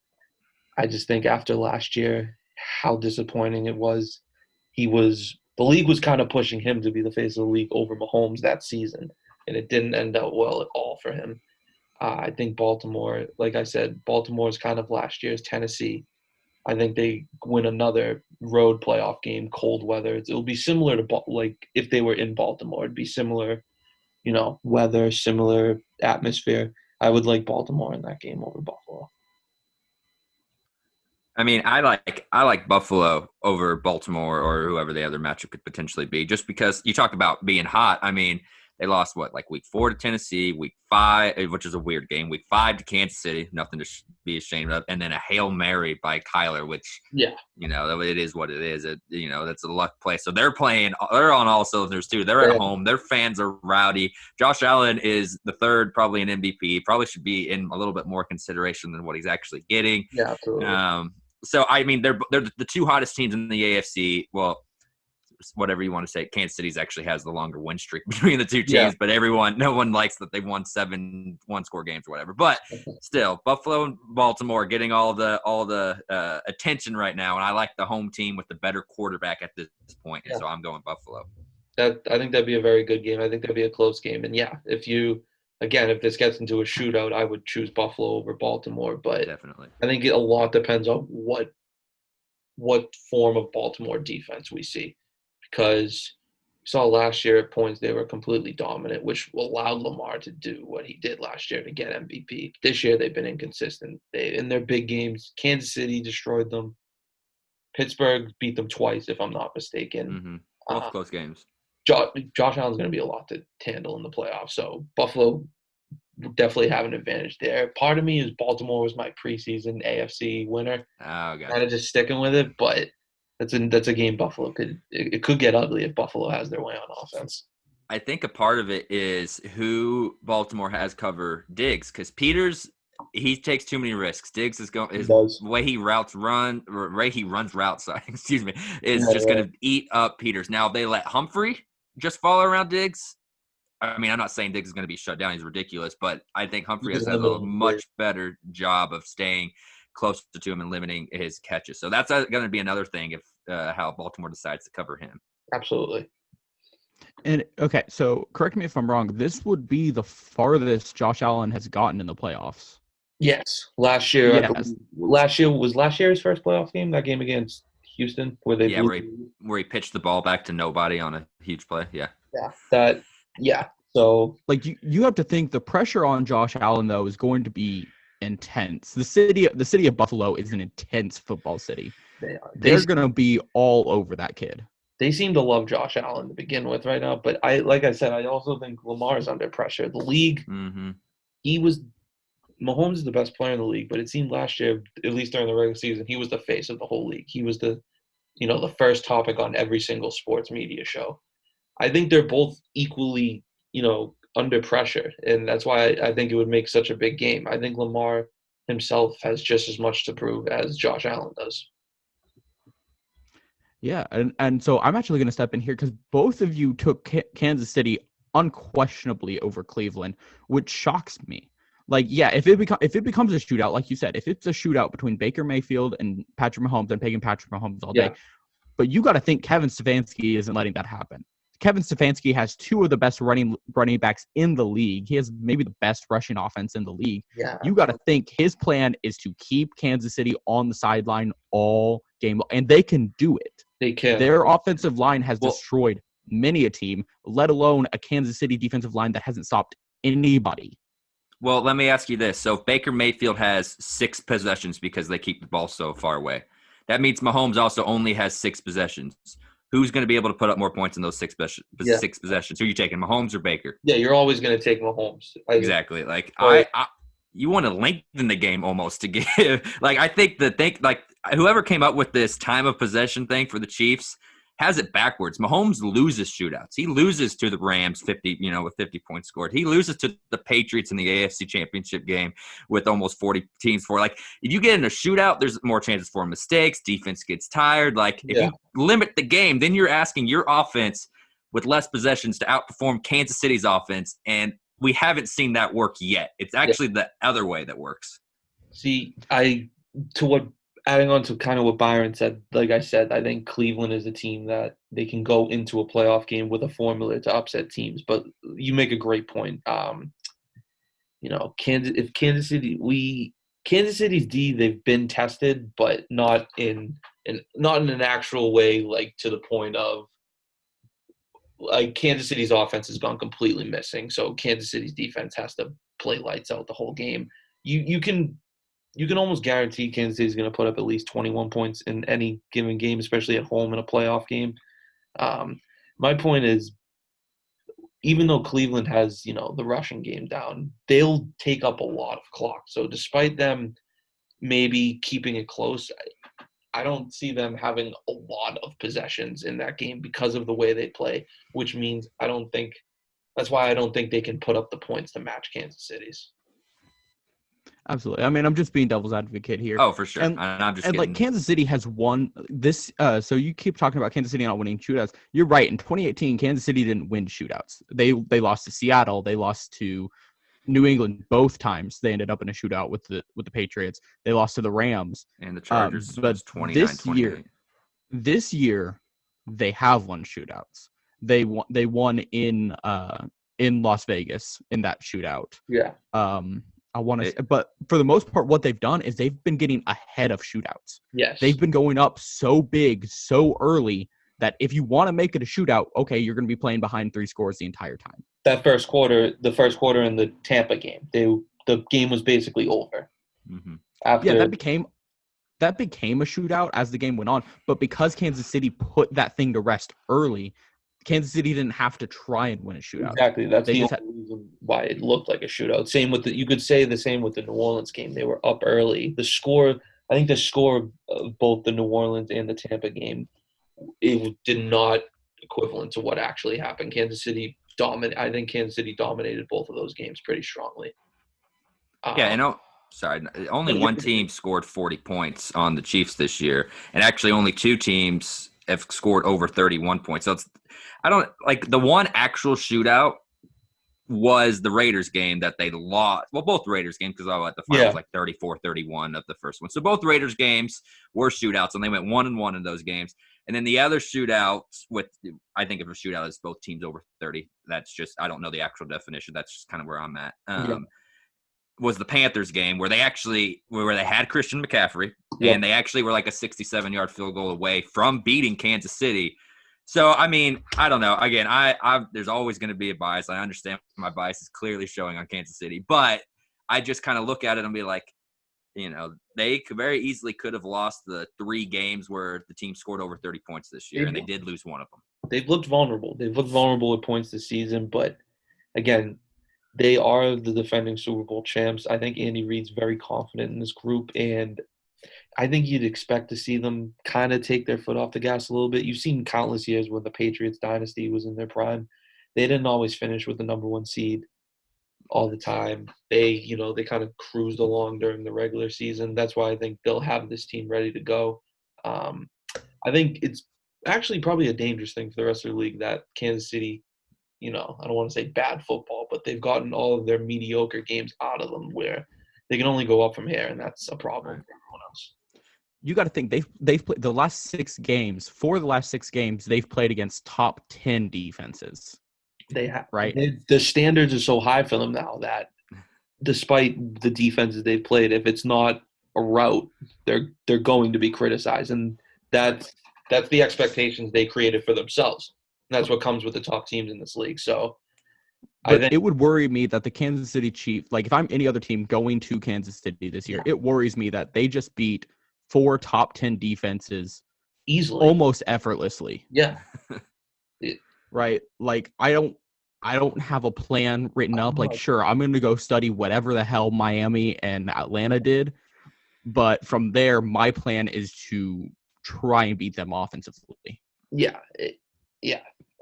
I just think after last year, how disappointing it was. The league was kind of pushing him to be the face of the league over Mahomes that season, and it didn't end out well at all for him. I think Baltimore, like I said, Baltimore is kind of last year's Tennessee. I think they win another road playoff game, cold weather. It'll be similar to like if they were in Baltimore. It'd be similar, weather, similar atmosphere. I would like Baltimore in that game over Buffalo. I mean, I like Buffalo over Baltimore or whoever the other matchup could potentially be, just because you talk about being hot. I mean, they lost week 4 to Tennessee, week 5, which is a weird game, week 5 to Kansas City, nothing to be ashamed of, and then a Hail Mary by Kyler, which it is what it is. That's a luck play. So they're on all cylinders too. They're at home. Their fans are rowdy. Josh Allen is the third, probably an MVP. Probably should be in a little bit more consideration than what he's actually getting. Yeah, absolutely. So I mean, they're the two hottest teams in the AFC. Well, whatever you want to say, Kansas City actually has the longer win streak between the two teams, but no one likes that they've won 7 one-score games or whatever. But still, Buffalo and Baltimore getting all the attention right now, and I like the home team with the better quarterback at this point, and so I'm going Buffalo. I think that'd be a very good game. I think that'd be a close game, and if this gets into a shootout, I would choose Buffalo over Baltimore. But definitely, I think a lot depends on what form of Baltimore defense we see. Because we saw last year at points they were completely dominant, which allowed Lamar to do what he did last year to get MVP. This year they've been inconsistent. In their big games, Kansas City destroyed them. Pittsburgh beat them twice, if I'm not mistaken. Both close games. Josh Allen's going to be a lot to handle in the playoffs, so Buffalo definitely have an advantage there. Part of me is Baltimore was my preseason AFC winner. Oh, gotcha. Kind of just sticking with it, but that's a game Buffalo could get ugly if Buffalo has their way on offense. I think a part of it is who Baltimore has cover Diggs, because Peters, he takes too many risks. Diggs is going the way he runs routes. Excuse me, is just going to eat up Peters. Now they let Humphrey just follow around Diggs. I mean, I'm not saying Diggs is going to be shut down. He's ridiculous, but I think Humphrey has done a much better job of staying closer to him and limiting his catches. So that's going to be another thing if how Baltimore decides to cover him. Absolutely. And okay, so correct me if I'm wrong. This would be the farthest Josh Allen has gotten in the playoffs. Yes, last year. Yes. Last year his first playoff game. That game against Houston, where they where he pitched the ball back to nobody on a huge play. So you have to think the pressure on Josh Allen though is going to be intense. The city of Buffalo is an intense football city. They're going to be all over that kid. They seem to love Josh Allen to begin with right now, but like I said, I also think Lamar is under pressure. The league, Mahomes is the best player in the league, but it seemed last year, at least during the regular season, he was the face of the whole league. He was the first topic on every single sports media show. I think they're both equally, under pressure, and that's why I think it would make such a big game. I think Lamar himself has just as much to prove as Josh Allen does. Yeah, and so I'm actually going to step in here because both of you took Kansas City unquestionably over Cleveland, which shocks me. If it becomes a shootout, like you said, if it's a shootout between Baker Mayfield and Patrick Mahomes, I'm picking Patrick Mahomes all day. But you got to think Kevin Stefanski isn't letting that happen. Kevin Stefanski has 2 of the best running backs in the league. He has maybe the best rushing offense in the league. Yeah. You got to think his plan is to keep Kansas City on the sideline all game, and they can do it. They can. Their offensive line has destroyed many a team, let alone a Kansas City defensive line that hasn't stopped anybody. Well, let me ask you this. So if Baker Mayfield has 6 possessions because they keep the ball so far away, that means Mahomes also only has 6 possessions. Who's going to be able to put up more points in those 6 possessions? Who are you taking, Mahomes or Baker? Yeah, you're always going to take Mahomes. Exactly. You want to lengthen the game almost to give. I think whoever came up with this time of possession thing for the Chiefs has it backwards. Mahomes loses shootouts. He loses to the Rams 50, with 50 points scored. He loses to the Patriots in the AFC Championship game with almost 40 teams for. If you get in a shootout, there's more chances for mistakes. Defense gets tired. If you limit the game, then you're asking your offense with less possessions to outperform Kansas City's offense, and we haven't seen that work yet. It's actually the other way that works. See, adding on to kind of what Byron said, like I said, I think Cleveland is a team that they can go into a playoff game with a formula to upset teams. But you make a great point. Kansas City's D, they've been tested, but not in an actual way, like to the point of like Kansas City's offense has gone completely missing. So Kansas City's defense has to play lights out the whole game. You can almost guarantee Kansas City's going to put up at least 21 points in any given game, especially at home in a playoff game. My point is, even though Cleveland has, the rushing game down, they'll take up a lot of clock. So despite them maybe keeping it close, I don't see them having a lot of possessions in that game because of the way they play, which means that's why I don't think they can put up the points to match Kansas City's. Absolutely. I mean, I'm just being devil's advocate here. Oh, for sure. And I'm just like Kansas City has won this. So you keep talking about Kansas City not winning shootouts. You're right. In 2018, Kansas City didn't win shootouts. They lost to Seattle. They lost to New England both times. They ended up in a shootout with the Patriots. They lost to the Rams and the Chargers. But 29-28. This year, they have won shootouts. They won in Las Vegas in that shootout. Yeah. But for the most part, what they've done is they've been getting ahead of shootouts. Yes. They've been going up so big, so early that if you want to make it a shootout, okay, you're going to be playing behind 3 scores the entire time. The first quarter in the Tampa game, the game was basically over. Mm-hmm. That became a shootout as the game went on. But because Kansas City put that thing to rest early, Kansas City didn't have to try and win a shootout. Exactly. That's the only reason why it looked like a shootout. You could say the same with the New Orleans game. They were up early. I think the score of both the New Orleans and the Tampa game, it did not equivalent to what actually happened. I think Kansas City dominated both of those games pretty strongly. Only one team scored 40 points on the Chiefs this year, and actually only 2 teams have scored over 31 points. So the one actual shootout was the Raiders game that they lost. Well, both Raiders games, because the final was like 34-31 of the first one. So both Raiders games were shootouts, and they went 1-1 in those games. And then the other shootouts I think if a shootout is both teams over 30, that's just, I don't know the actual definition. That's just kind of where I'm at. Was the Panthers game where they had Christian McCaffrey, and they actually were like a 67-yard field goal away from beating Kansas City. So, I mean, I don't know. Again, there's always going to be a bias. I understand my bias is clearly showing on Kansas City, but I just kind of look at it and be like, they very easily could have lost the 3 games where the team scored over 30 points this year, and they did lose one of them. They've looked vulnerable. With points this season, but again, they are the defending Super Bowl champs. I think Andy Reid's very confident in this group, and I think you'd expect to see them kind of take their foot off the gas a little bit. You've seen countless years when the Patriots dynasty was in their prime. They didn't always finish with the number 1 seed all the time. They kind of cruised along during the regular season. That's why I think they'll have this team ready to go. I think it's actually probably a dangerous thing for the rest of the league that Kansas City, I don't want to say bad football, but they've gotten all of their mediocre games out of them where they can only go up from here, and that's a problem for everyone else. You got to think they've played the last 6 games. For the last 6 games, they've played against top 10 defenses. They have, right? The standards are so high for them now that despite the defenses they've played, if it's not a rout, they're going to be criticized, and that's the expectations they created for themselves. That's what comes with the top teams in this league. So I think it would worry me that the Kansas City Chiefs, like if I'm any other team going to Kansas City this year, it worries me that they just beat 4 top 10 defenses easily, almost effortlessly. Yeah. Right. Like I don't have a plan written up. Like, sure, I'm going to go study whatever the hell Miami and Atlanta did. But from there, my plan is to try and beat them offensively. Yeah.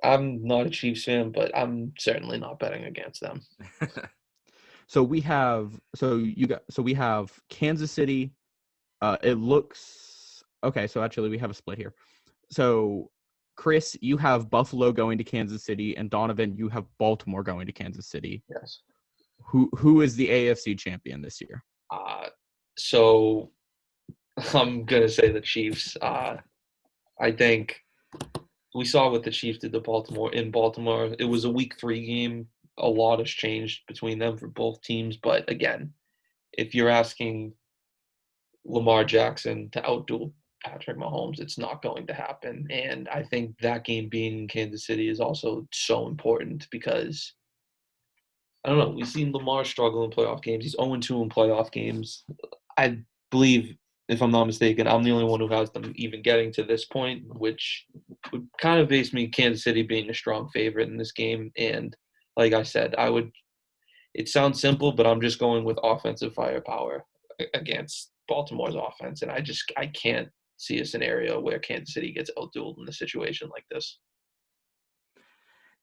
I'm not a Chiefs fan, but I'm certainly not betting against them. So we have Kansas City. It looks okay. So actually, we have a split here. So Chris, you have Buffalo going to Kansas City, and Donovan, you have Baltimore going to Kansas City. Yes. Who is the AFC champion this year? So I'm gonna say the Chiefs. I think we saw what the Chiefs did to Baltimore. In Baltimore, it was a Week 3 game. a lot has changed between them for both teams. But again, if you're asking Lamar Jackson to outduel Patrick Mahomes, it's not going to happen. And I think that game being in Kansas City is also so important because, I don't know, we've seen Lamar struggle in playoff games. He's 0-2 in playoff games. I believe, if I'm not mistaken, I'm the only one who has them even getting to this point, which would kind of base me Kansas City being a strong favorite in this game. And like I said, it sounds simple, but I'm just going with offensive firepower against Baltimore's offense. And I can't see a scenario where Kansas City gets outdueled in a situation like this.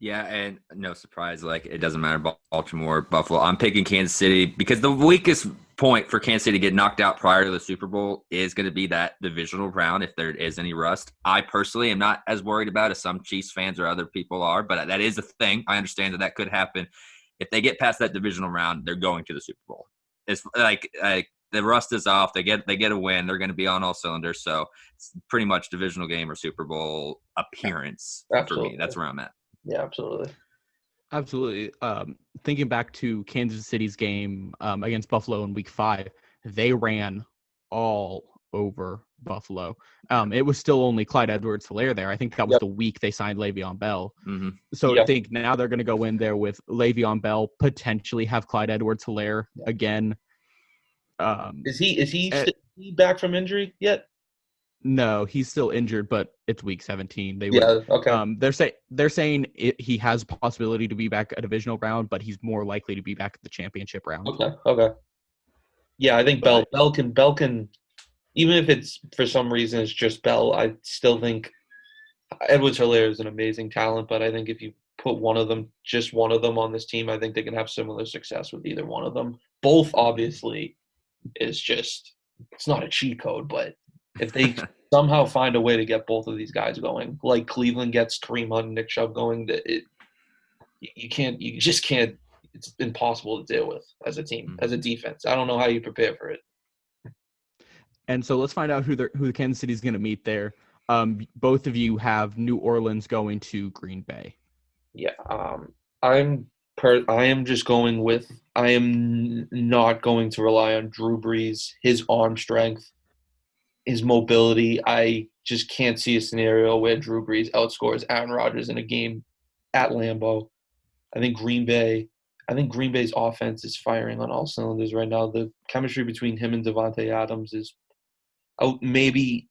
Yeah, and no surprise, like it doesn't matter Baltimore, Buffalo. I'm picking Kansas City because the weakest point for Kansas City to get knocked out prior to the Super Bowl is going to be that divisional round if there is any rust. I personally am not as worried about as some Chiefs fans or other people are, but that is a thing. I understand that could happen. If they get past that divisional round, they're going to the Super Bowl. It's like the rust is off. They get a win. They're going to be on all cylinders. So it's pretty much divisional game or Super Bowl appearance for me. That's where I'm at. Yeah, absolutely. Absolutely. Thinking back to Kansas City's game against Buffalo in Week 5, they ran all over Buffalo. It was still only Clyde Edwards-Helaire there. I think that was the week they signed Le'Veon Bell. Mm-hmm. So I think now they're going to go in there with Le'Veon Bell, potentially have Clyde Edwards-Helaire again. Is he back from injury yet? No, he's still injured, but it's Week 17. Okay. They're saying he has possibility to be back at divisional round, but he's more likely to be back at the championship round. Okay. Yeah, I think Bell can, even if it's for some reason it's just Bell, I still think Edwards-Helaire is an amazing talent, but I think if you put just one of them on this team, I think they can have similar success with either one of them. Both obviously is just, it's not a cheat code, but if they somehow find a way to get both of these guys going, like Cleveland gets Kareem Hunt and Nick Chubb going, you just can't. It's impossible to deal with as a team, as a defense. I don't know how you prepare for it. And so let's find out who the Kansas City is going to meet there. Both of you have New Orleans going to Green Bay. Yeah, I am just going with. I am not going to rely on Drew Brees, his arm strength, his mobility. I just can't see a scenario where Drew Brees outscores Aaron Rodgers in a game at Lambeau. I think Green Bay's offense is firing on all cylinders right now. The chemistry between him and Devontae Adams is out. Maybe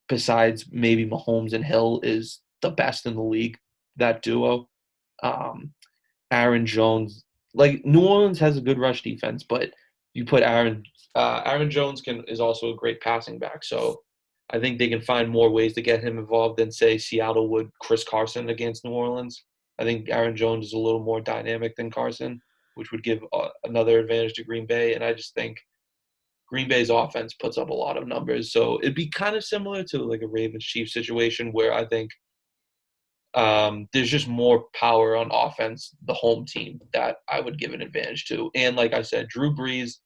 besides Mahomes and Hill is the best in the league. That duo. Aaron Jones, like New Orleans has a good rush defense, but you put Aaron Jones is also a great passing back. So I think they can find more ways to get him involved than, say, Seattle would Chris Carson against New Orleans. I think Aaron Jones is a little more dynamic than Carson, which would give another advantage to Green Bay. And I just think Green Bay's offense puts up a lot of numbers. So it'd be kind of similar to like a Ravens-Chiefs situation where I think there's just more power on offense, the home team, that I would give an advantage to. And like I said, Drew Brees,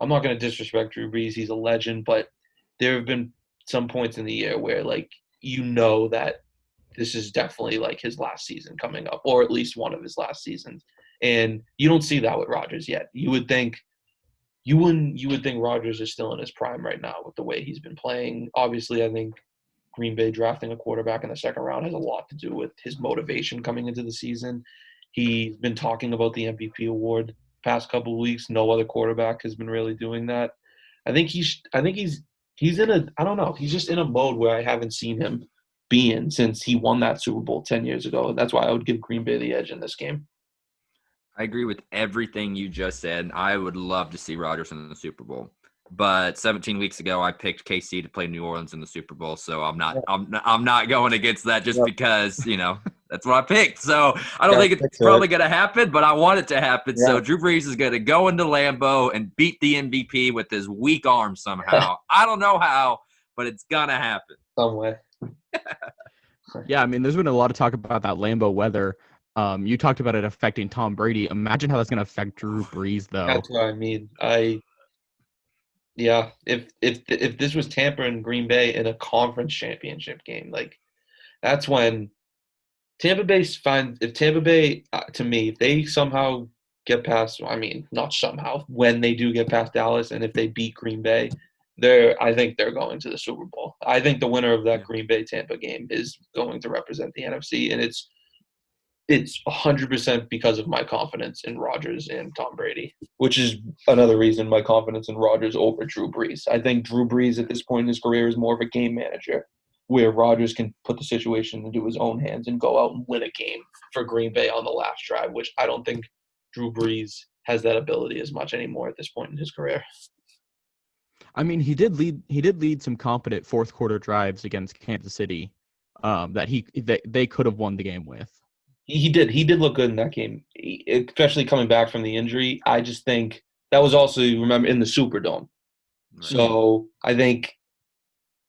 I'm not going to disrespect Drew Brees. He's a legend, but there have been some points in the year where, like, that this is definitely like his last season coming up, or at least one of his last seasons. And you don't see that with Rodgers yet. You would think Rodgers is still in his prime right now with the way he's been playing. Obviously, I think Green Bay drafting a quarterback in the second round has a lot to do with his motivation coming into the season. He's been talking about the MVP award past couple of weeks. No other quarterback has been really doing that. I think he's in a, I don't know, he's just in a mode where I haven't seen him be in since he won that Super Bowl 10 years ago. That's why I would give Green Bay the edge in this game. I agree with everything you just said. I would love to see Rodgers in the Super Bowl. But 17 weeks ago, I picked KC to play New Orleans in the Super Bowl, so I'm not going against that just because that's what I picked. So I don't think it's probably going to happen, but I want it to happen. Yeah. So Drew Brees is going to go into Lambeau and beat the MVP with his weak arm somehow. I don't know how, but it's gonna happen some way. Yeah, I mean, there's been a lot of talk about that Lambeau weather. You talked about it affecting Tom Brady. Imagine how that's going to affect Drew Brees, though. That's what I mean. Yeah, if this was Tampa and Green Bay in a conference championship game, like that's when Tampa Bay's fine. If Tampa Bay, to me, if they somehow get past, I mean, not somehow, when they do get past Dallas and if they beat Green Bay, I think they're going to the Super Bowl. I think the winner of that Green Bay Tampa game is going to represent the NFC, and it's 100% because of my confidence in Rodgers and Tom Brady, which is another reason my confidence in Rodgers over Drew Brees. I think Drew Brees at this point in his career is more of a game manager, where Rodgers can put the situation into his own hands and go out and win a game for Green Bay on the last drive, which I don't think Drew Brees has that ability as much anymore at this point in his career. I mean, he did lead some competent fourth quarter drives against Kansas City that they could have won the game with. He did look good in that game, especially coming back from the injury. I just think that was also, remember, in the Superdome. Right. So I think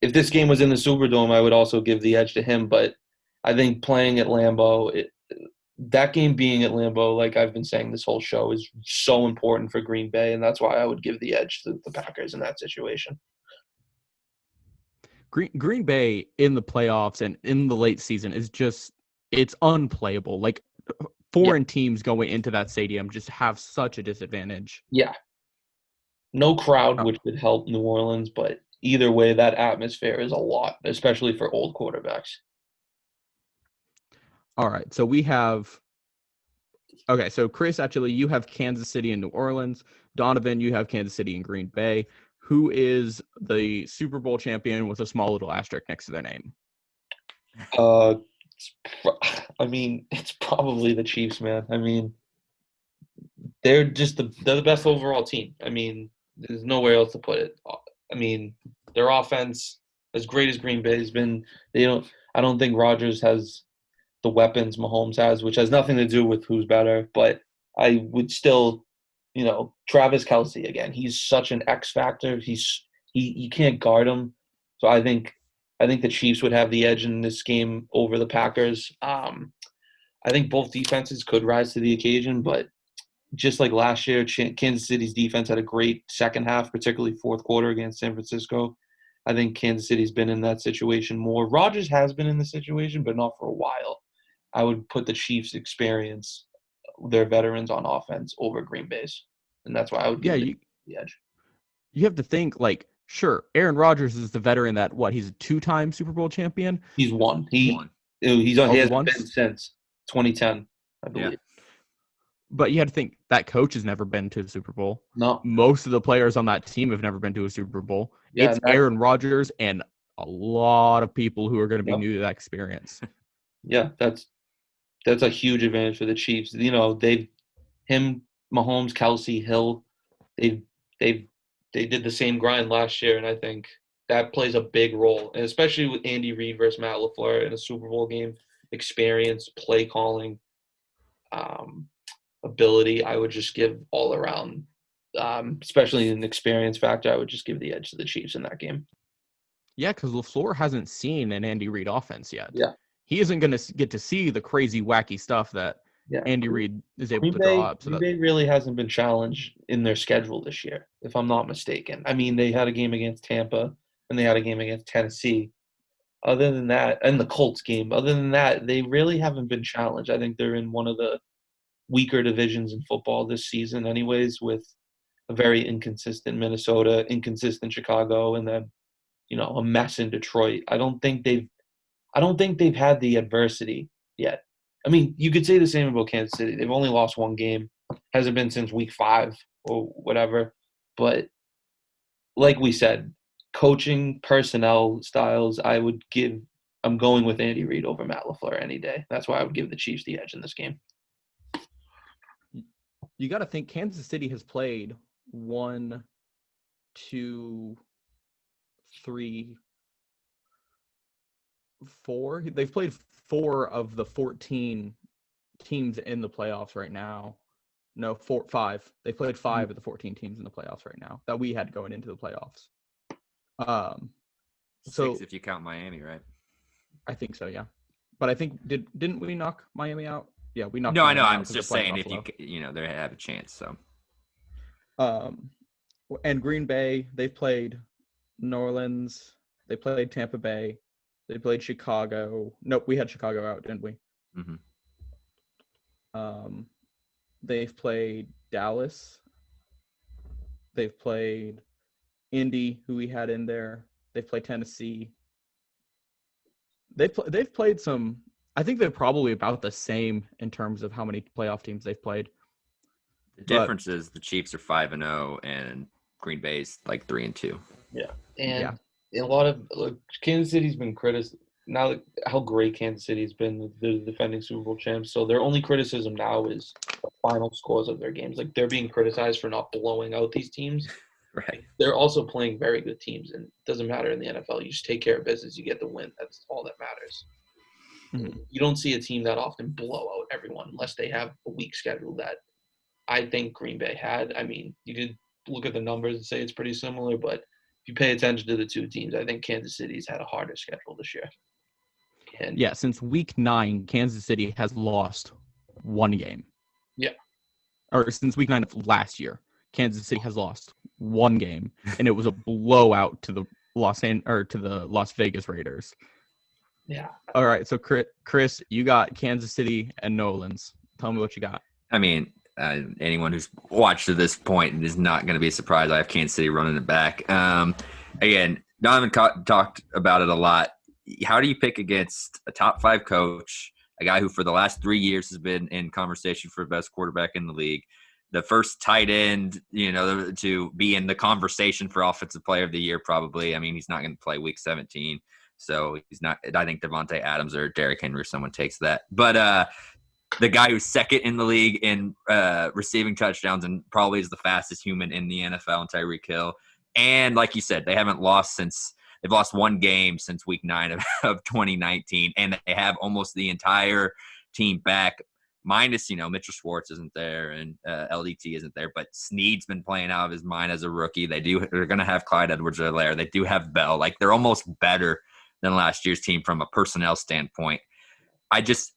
if this game was in the Superdome, I would also give the edge to him. But I think playing at Lambeau, that game being at Lambeau, like I've been saying this whole show, is so important for Green Bay, and that's why I would give the edge to the Packers in that situation. Green Bay in the playoffs and in the late season is just, it's unplayable. Like foreign teams going into that stadium just have such a disadvantage. Yeah. No crowd, which would help New Orleans, but either way, that atmosphere is a lot, especially for old quarterbacks. All right. So so Chris, actually, you have Kansas City and New Orleans. Donovan, you have Kansas City and Green Bay. Who is the Super Bowl champion with a small little asterisk next to their name? It's probably the Chiefs, man. I mean, they're the best overall team. I mean, there's nowhere else to put it. I mean, their offense, as great as Green Bay's been, I don't think Rodgers has the weapons Mahomes has, which has nothing to do with who's better. But I would still, Travis Kelce again. He's such an X factor. You can't guard him. So I think the Chiefs would have the edge in this game over the Packers. I think both defenses could rise to the occasion, but just like last year, Kansas City's defense had a great second half, particularly fourth quarter against San Francisco. I think Kansas City's been in that situation more. Rodgers has been in the situation, but not for a while. I would put the Chiefs' experience, their veterans on offense, over Green Bay's, and that's why I would give the edge. You have to think, like, sure, Aaron Rodgers is the veteran that, he's a two-time Super Bowl champion? He's won. He hasn't been since 2010, I believe. Yeah. But you had to think that coach has never been to a Super Bowl. No. Most of the players on that team have never been to a Super Bowl. Yeah, it's Aaron Rodgers and a lot of people who are going to be new to that experience. Yeah, that's a huge advantage for the Chiefs. Mahomes, Kelce, Hill, they did the same grind last year, and I think that plays a big role, and especially with Andy Reid versus Matt LaFleur in a Super Bowl game, experience, play calling, ability, I would just give all around, especially in the experience factor, I would just give the edge to the Chiefs in that game. Yeah, because LaFleur hasn't seen an Andy Reid offense yet. Yeah. He isn't going to get to see the crazy, wacky stuff that Andy Reid is able to draw up. Green Bay really hasn't been challenged in their schedule this year, if I'm not mistaken. I mean, they had a game against Tampa, and they had a game against Tennessee. Other than that, and the Colts game, other than that, they really haven't been challenged. I think they're in one of the weaker divisions in football this season anyways, with a very inconsistent Minnesota, inconsistent Chicago, and then, a mess in Detroit. I don't think they've had the adversity yet. I mean, you could say the same about Kansas City. They've only lost one game. Hasn't been since week 5 or whatever. But like we said, coaching, personnel styles, I'm going with Andy Reid over Matt LaFleur any day. That's why I would give the Chiefs the edge in this game. You got to think Kansas City has played 1, 2, 3, 4. They've played 4 of the 14 teams in the playoffs right now. No, 5. They played 5 of the 14 teams in the playoffs right now that we had going into the playoffs. 6 if you count Miami, right? I think so, yeah. But I think didn't we knock Miami out? Yeah, we knocked. No, I know. I'm just saying if they have a chance. So, and Green Bay, they've played New Orleans. They played Tampa Bay. They played Chicago. Nope, we had Chicago out, didn't we? They've played Dallas. They've played Indy, who we had in there. They've played Tennessee. They've played some. I think they're probably about the same in terms of how many playoff teams they've played. The difference is the Chiefs are 5-0 and Green Bay's like 3-2. Yeah, and a lot of Kansas City's been criticized now. How great Kansas City's been, the defending Super Bowl champs. So their only criticism now is the final scores of their games. Like, they're being criticized for not blowing out these teams. Right. They're also playing very good teams, and it doesn't matter in the NFL. You just take care of business, you get the win. That's all that matters. Mm-hmm. You don't see a team that often blow out everyone unless they have a weak schedule that I think Green Bay had. I mean, you could look at the numbers and say it's pretty similar, but if you pay attention to the two teams, I think Kansas City's had a harder schedule this year. And yeah, since week 9, Kansas City has lost one game. Yeah. Or since week 9 of last year, Kansas City has lost one game, and it was a blowout to the Las Vegas Raiders. Yeah. All right, so Chris, you got Kansas City and Nolans. Tell me what you got. I mean, anyone who's watched to this point is not going to be surprised. I have Kansas City running it back. Again, Donovan talked about it a lot. How do you pick against a top 5 coach, a guy who for the last 3 years has been in conversation for best quarterback in the league, the first tight end, to be in the conversation for offensive player of the year probably. I mean, he's not going to play week 17, so he's not. I think Devontae Adams or Derrick Henry, someone takes that. But the guy who's second in the league in receiving touchdowns and probably is the fastest human in the NFL, and Tyreek Hill. And like you said, they've lost one game since week 9 of 2019, and they have almost the entire team back. Minus, Mitchell Schwartz isn't there and LDT isn't there, but Snead's been playing out of his mind as a rookie. They're going to have Clyde Edwards-Helaire. They do have Bell. Like, they're almost better than last year's team from a personnel standpoint. I just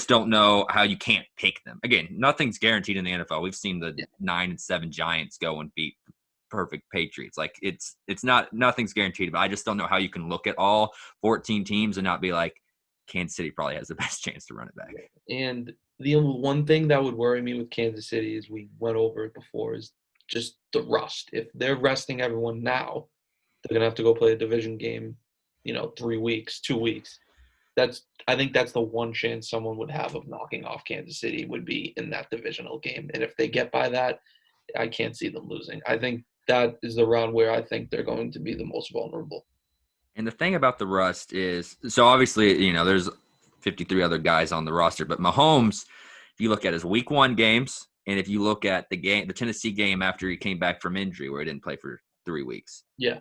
don't know how you can't pick them. Again, nothing's guaranteed in the NFL. We've seen the 9-7 Giants go and beat perfect Patriots. Like, nothing's guaranteed, but I just don't know how you can look at all 14 teams and not be like, Kansas City probably has the best chance to run it back. And the one thing that would worry me with Kansas City, is we went over it before, is just the rust. If they're resting everyone now, they're going to have to go play a division game, 3 weeks, 2 weeks. I think that's the one chance someone would have of knocking off Kansas City would be in that divisional game. And if they get by that, I can't see them losing. I think that is the round where I think they're going to be the most vulnerable. And the thing about the rust is, so obviously, there's 53 other guys on the roster, but Mahomes, if you look at his week 1 games, and if you look at the Tennessee game after he came back from injury where he didn't play for 3 weeks. Yeah.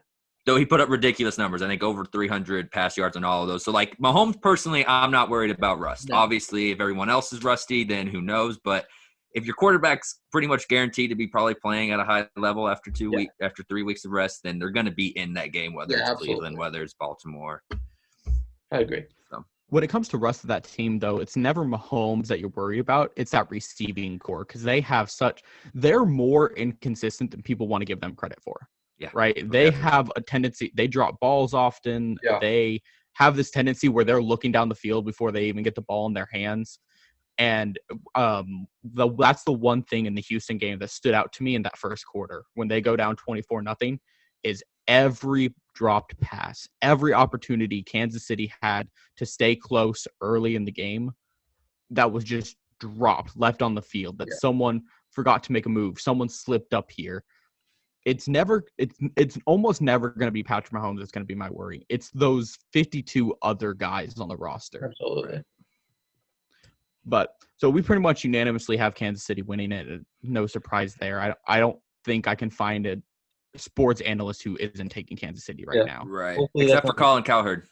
So he put up ridiculous numbers. I think over 300 pass yards on all of those. So, like, Mahomes, personally, I'm not worried about rust. No. Obviously, if everyone else is rusty, then who knows? But if your quarterback's pretty much guaranteed to be probably playing at a high level after 3 weeks of rest, then they're going to be in that game, whether it's absolutely. Cleveland, whether it's Baltimore. I agree. So. When it comes to rest of that team, though, it's never Mahomes that you're worried about. It's that receiving core, because they're more inconsistent than people want to give them credit for. Yeah. Right. They have a tendency. They drop balls often. Yeah. They have this tendency where they're looking down the field before they even get the ball in their hands. And that's the one thing in the Houston game that stood out to me in that first quarter when they go down 24-0 is every dropped pass, every opportunity Kansas City had to stay close early in the game that was just dropped, left on the field, that someone forgot to make a move, someone slipped up here. It's almost never going to be Patrick Mahomes that's going to be my worry. It's those 52 other guys on the roster. Absolutely. But so we pretty much unanimously have Kansas City winning it. No surprise there. I don't think I can find a sports analyst who isn't taking Kansas City right now. Right. Hopefully except for Colin Cowherd.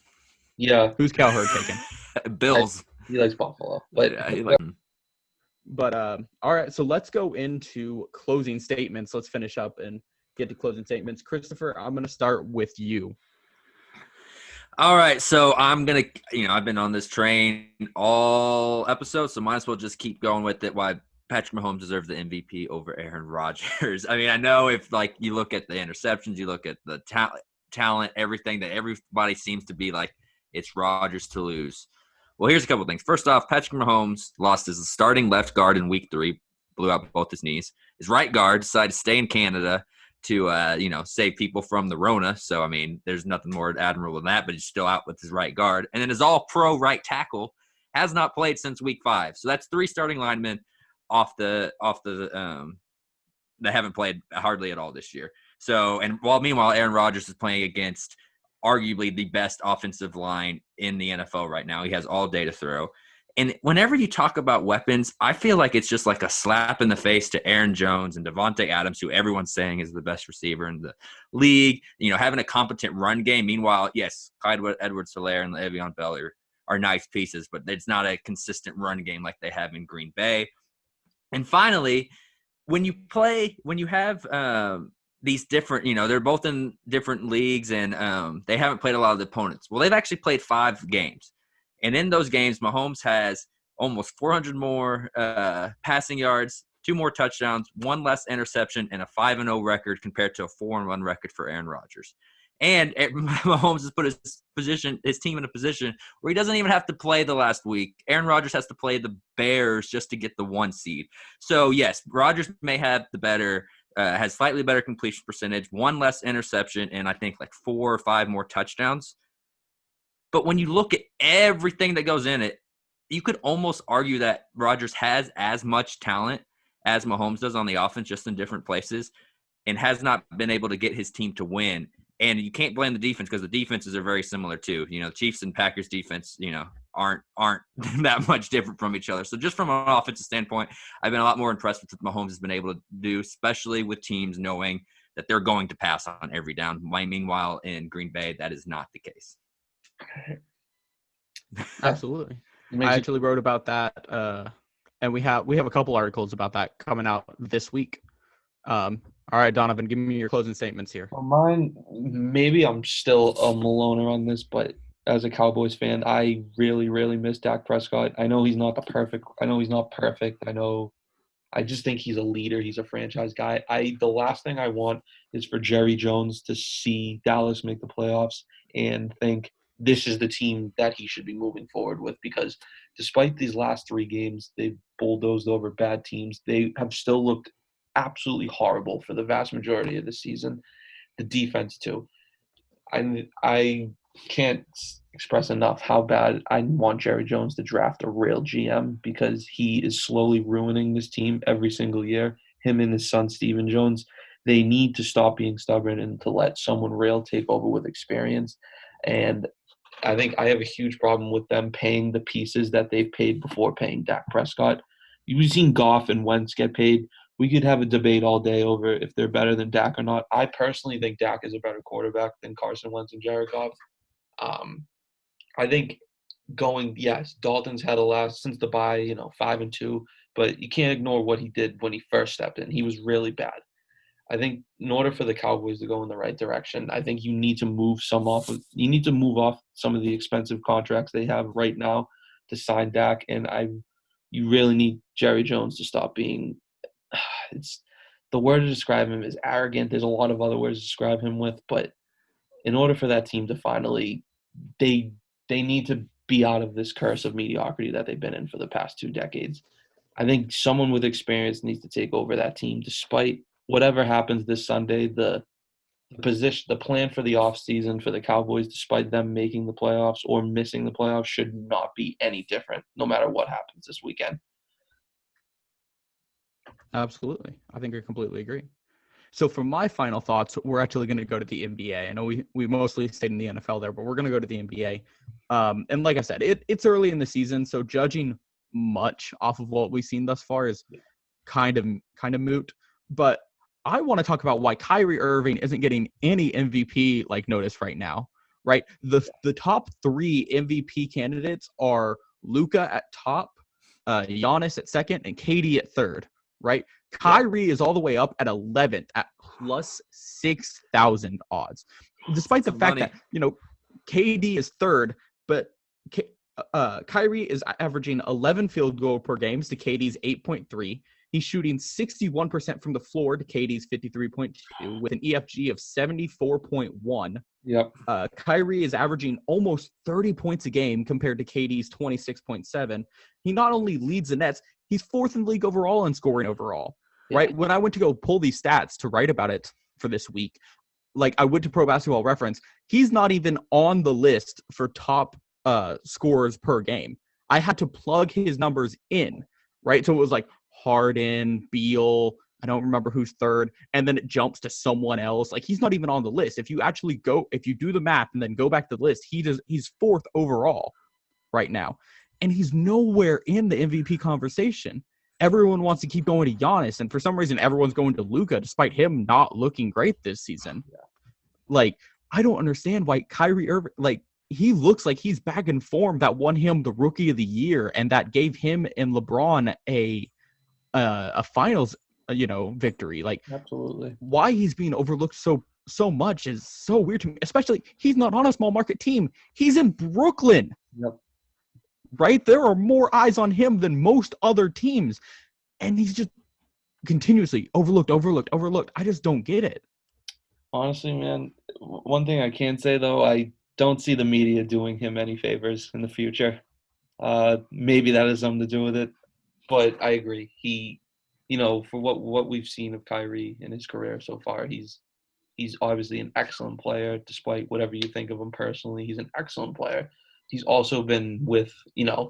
Yeah. Who's Cowherd taking? Bills. He likes Buffalo. But But all right, so let's go into closing statements. Let's finish up and get to closing statements. Christopher, I'm going to start with you. All right, so I'm going to, I've been on this train all episode, so might as well just keep going with it. Why Patrick Mahomes deserves the MVP over Aaron Rodgers. I mean, I know if, you look at the interceptions, you look at the talent, everything, that everybody seems to be like, it's Rodgers to lose. Well, here's a couple things. First off, Patrick Mahomes lost his starting left guard in week 3, blew out both his knees. His right guard decided to stay in Canada to, save people from the Rona. So, I mean, there's nothing more admirable than that, but he's still out with his right guard. And then his all-pro right tackle has not played since week 5. So that's 3 starting linemen that haven't played hardly at all this year. So, and meanwhile, Aaron Rodgers is playing against arguably the best offensive line in the NFL right now. He has all day to throw. And whenever you talk about weapons, I feel like it's just like a slap in the face to Aaron Jones and Devontae Adams, who everyone's saying is the best receiver in the league, having a competent run game. Meanwhile, yes, Clyde Edwards-Helaire and Le'Veon Bell are nice pieces, but it's not a consistent run game like they have in Green Bay. And finally, when you have these different, they're both in different leagues and they haven't played a lot of the opponents. Well, they've actually played 5 games. And in those games, Mahomes has almost 400 more passing yards, 2 more touchdowns, 1 less interception, and a 5-0 record compared to a 4-1 record for Aaron Rodgers. And Mahomes has put his team in a position where he doesn't even have to play the last week. Aaron Rodgers has to play the Bears just to get the 1 seed. So, yes, Rodgers may have has slightly better completion percentage, 1 less interception, and I think like 4 or 5 more touchdowns. But when you look at everything that goes in it, you could almost argue that Rodgers has as much talent as Mahomes does on the offense, just in different places, and has not been able to get his team to win. And you can't blame the defense because the defenses are very similar too. Chiefs and Packers defense, aren't that much different from each other. So just from an offensive standpoint, I've been a lot more impressed with what Mahomes has been able to do, especially with teams knowing that they're going to pass on every down. Meanwhile, in Green Bay, that is not the case. Absolutely. I actually wrote about that, and we have a couple articles about that coming out this week. All right, Donovan, give me your closing statements here. Well, mine, maybe I'm still a Maloner on this, but as a Cowboys fan, I really, really miss Dak Prescott. I know he's not perfect. I just think he's a leader. He's a franchise guy. The last thing I want is for Jerry Jones to see Dallas make the playoffs and think this is the team that he should be moving forward with, because despite these last 3 games, they've bulldozed over bad teams. They have still looked absolutely horrible for the vast majority of the season. The defense too. I can't express enough how bad I want Jerry Jones to draft a real GM, because he is slowly ruining this team every single year. Him and his son, Stephen Jones, they need to stop being stubborn and to let someone real take over with experience. And I think I have a huge problem with them paying the pieces that they've paid before paying Dak Prescott. You've seen Goff and Wentz get paid. We could have a debate all day over if they're better than Dak or not. I personally think Dak is a better quarterback than Carson Wentz and Jared Goff. I think Dalton's had a last since the bye, 5-2, but you can't ignore what he did when he first stepped in. He was really bad. I think in order for the Cowboys to go in the right direction, I think you need to move off some of the expensive contracts they have right now to sign Dak, and you really need Jerry Jones to stop being. The word to describe him is arrogant. There's a lot of other words to describe him with, but in order for that team to finally, they need to be out of this curse of mediocrity that they've been in for the past 2 decades. I think someone with experience needs to take over that team, despite whatever happens this Sunday. The plan for the offseason for the Cowboys, despite them making the playoffs or missing the playoffs, should not be any different, no matter what happens this weekend. Absolutely. I think I completely agree. So for my final thoughts, we're actually going to go to the NBA. I know we mostly stayed in the NFL there, but we're going to go to the NBA. And like I said, it's early in the season, so judging much off of what we've seen thus far is kind of moot. But I want to talk about why Kyrie Irving isn't getting any MVP notice right now. Right? The top 3 MVP candidates are Luka at top, Giannis at second, and KD at third. Right? Kyrie is all the way up at 11th at plus 6,000 odds. Despite the fact that, KD is third, but Kyrie is averaging 11 field goal per game to KD's 8.3. He's shooting 61% from the floor to KD's 53.2 with an EFG of 74.1. Yep. Kyrie is averaging almost 30 points a game compared to KD's 26.7. He not only leads the Nets, he's fourth in the league overall in scoring overall. Right? When I went to go pull these stats to write about it for this week, like I went to Pro Basketball Reference, he's not even on the list for top scores per game. I had to plug his numbers in, right? So it was like Harden, Beal, I don't remember who's third, and then it jumps to someone else. Like he's not even on the list. If you do the math and then go back to the list, he's fourth overall right now. And he's nowhere in the MVP conversation. Everyone wants to keep going to Giannis, and for some reason everyone's going to Luka despite him not looking great this season. Yeah. Like, I don't understand why Kyrie Irving, like, he looks like he's back in form that won him the Rookie of the Year and that gave him and LeBron a finals, victory. Like, absolutely. Why he's being overlooked so much is so weird to me. Especially, he's not on a small market team. He's in Brooklyn. Yep. Right? There are more eyes on him than most other teams. And he's just continuously overlooked. I just don't get it. Honestly, man, one thing I can say, though, I don't see the media doing him any favors in the future. Maybe that has something to do with it. But I agree. He, for what we've seen of Kyrie in his career so far, he's obviously an excellent player, despite whatever you think of him personally. He's an excellent player. He's also been with,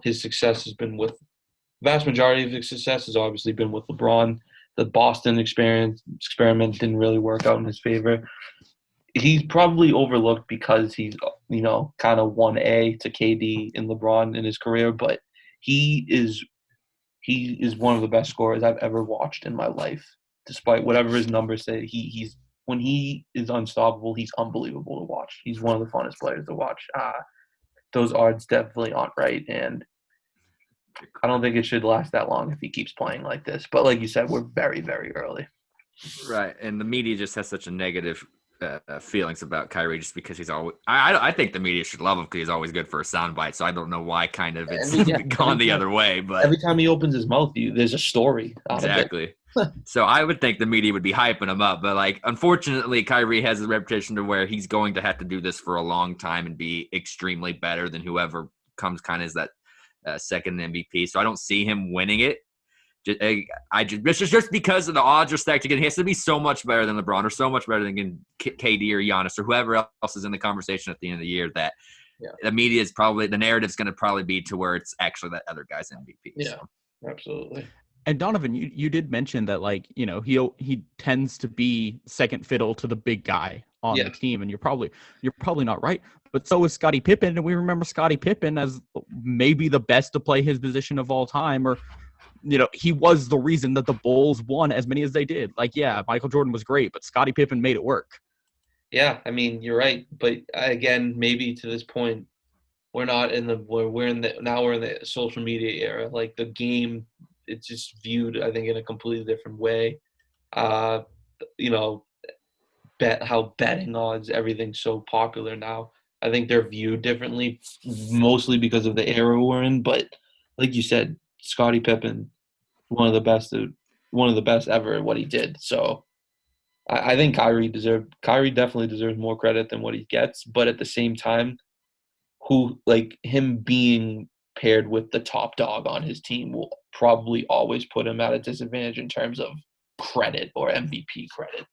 his success has been with – vast majority of his success has obviously been with LeBron. The Boston experiment didn't really work out in his favor. He's probably overlooked because he's, kind of 1A to KD and LeBron in his career, but he is one of the best scorers I've ever watched in my life. Despite whatever his numbers say, when he is unstoppable, he's unbelievable to watch. He's one of the funnest players to watch. Those odds definitely aren't right, and I don't think it should last that long if he keeps playing like this. But like you said, we're very, very early. Right, and the media just has such a negative feelings about Kyrie just because he's always – I think the media should love him because he's always good for a soundbite, so I don't know why kind of it's gone the other way. But every time he opens his mouth, there's a story out exactly. of it. So I would think the media would be hyping him up. But, like, unfortunately, Kyrie has a reputation to where he's going to have to do this for a long time and be extremely better than whoever comes kind of as that second MVP. So I don't see him winning it. Just because of the odds are stacked again. He has to be so much better than LeBron or so much better than KD or Giannis or whoever else is in the conversation at the end of the year that the media is probably – the narrative's going to probably be to where it's actually that other guy's MVP. Yeah, absolutely. And Donovan, you did mention that, like, he tends to be second fiddle to the big guy on the team, and you're probably not right. But so is Scottie Pippen, and we remember Scottie Pippen as maybe the best to play his position of all time, or he was the reason that the Bulls won as many as they did. Like, yeah, Michael Jordan was great, but Scottie Pippen made it work. Yeah, I mean, you're right, but again, maybe to this point, we're in the social media era. Like, the game, it's just viewed, I think, in a completely different way. How betting odds, everything's so popular now. I think they're viewed differently, mostly because of the era we're in. But like you said, Scottie Pippen, one of the best ever at what he did. So I think Kyrie definitely deserves more credit than what he gets. But at the same time, him being paired with the top dog on his team will probably always put him at a disadvantage in terms of credit or MVP credit.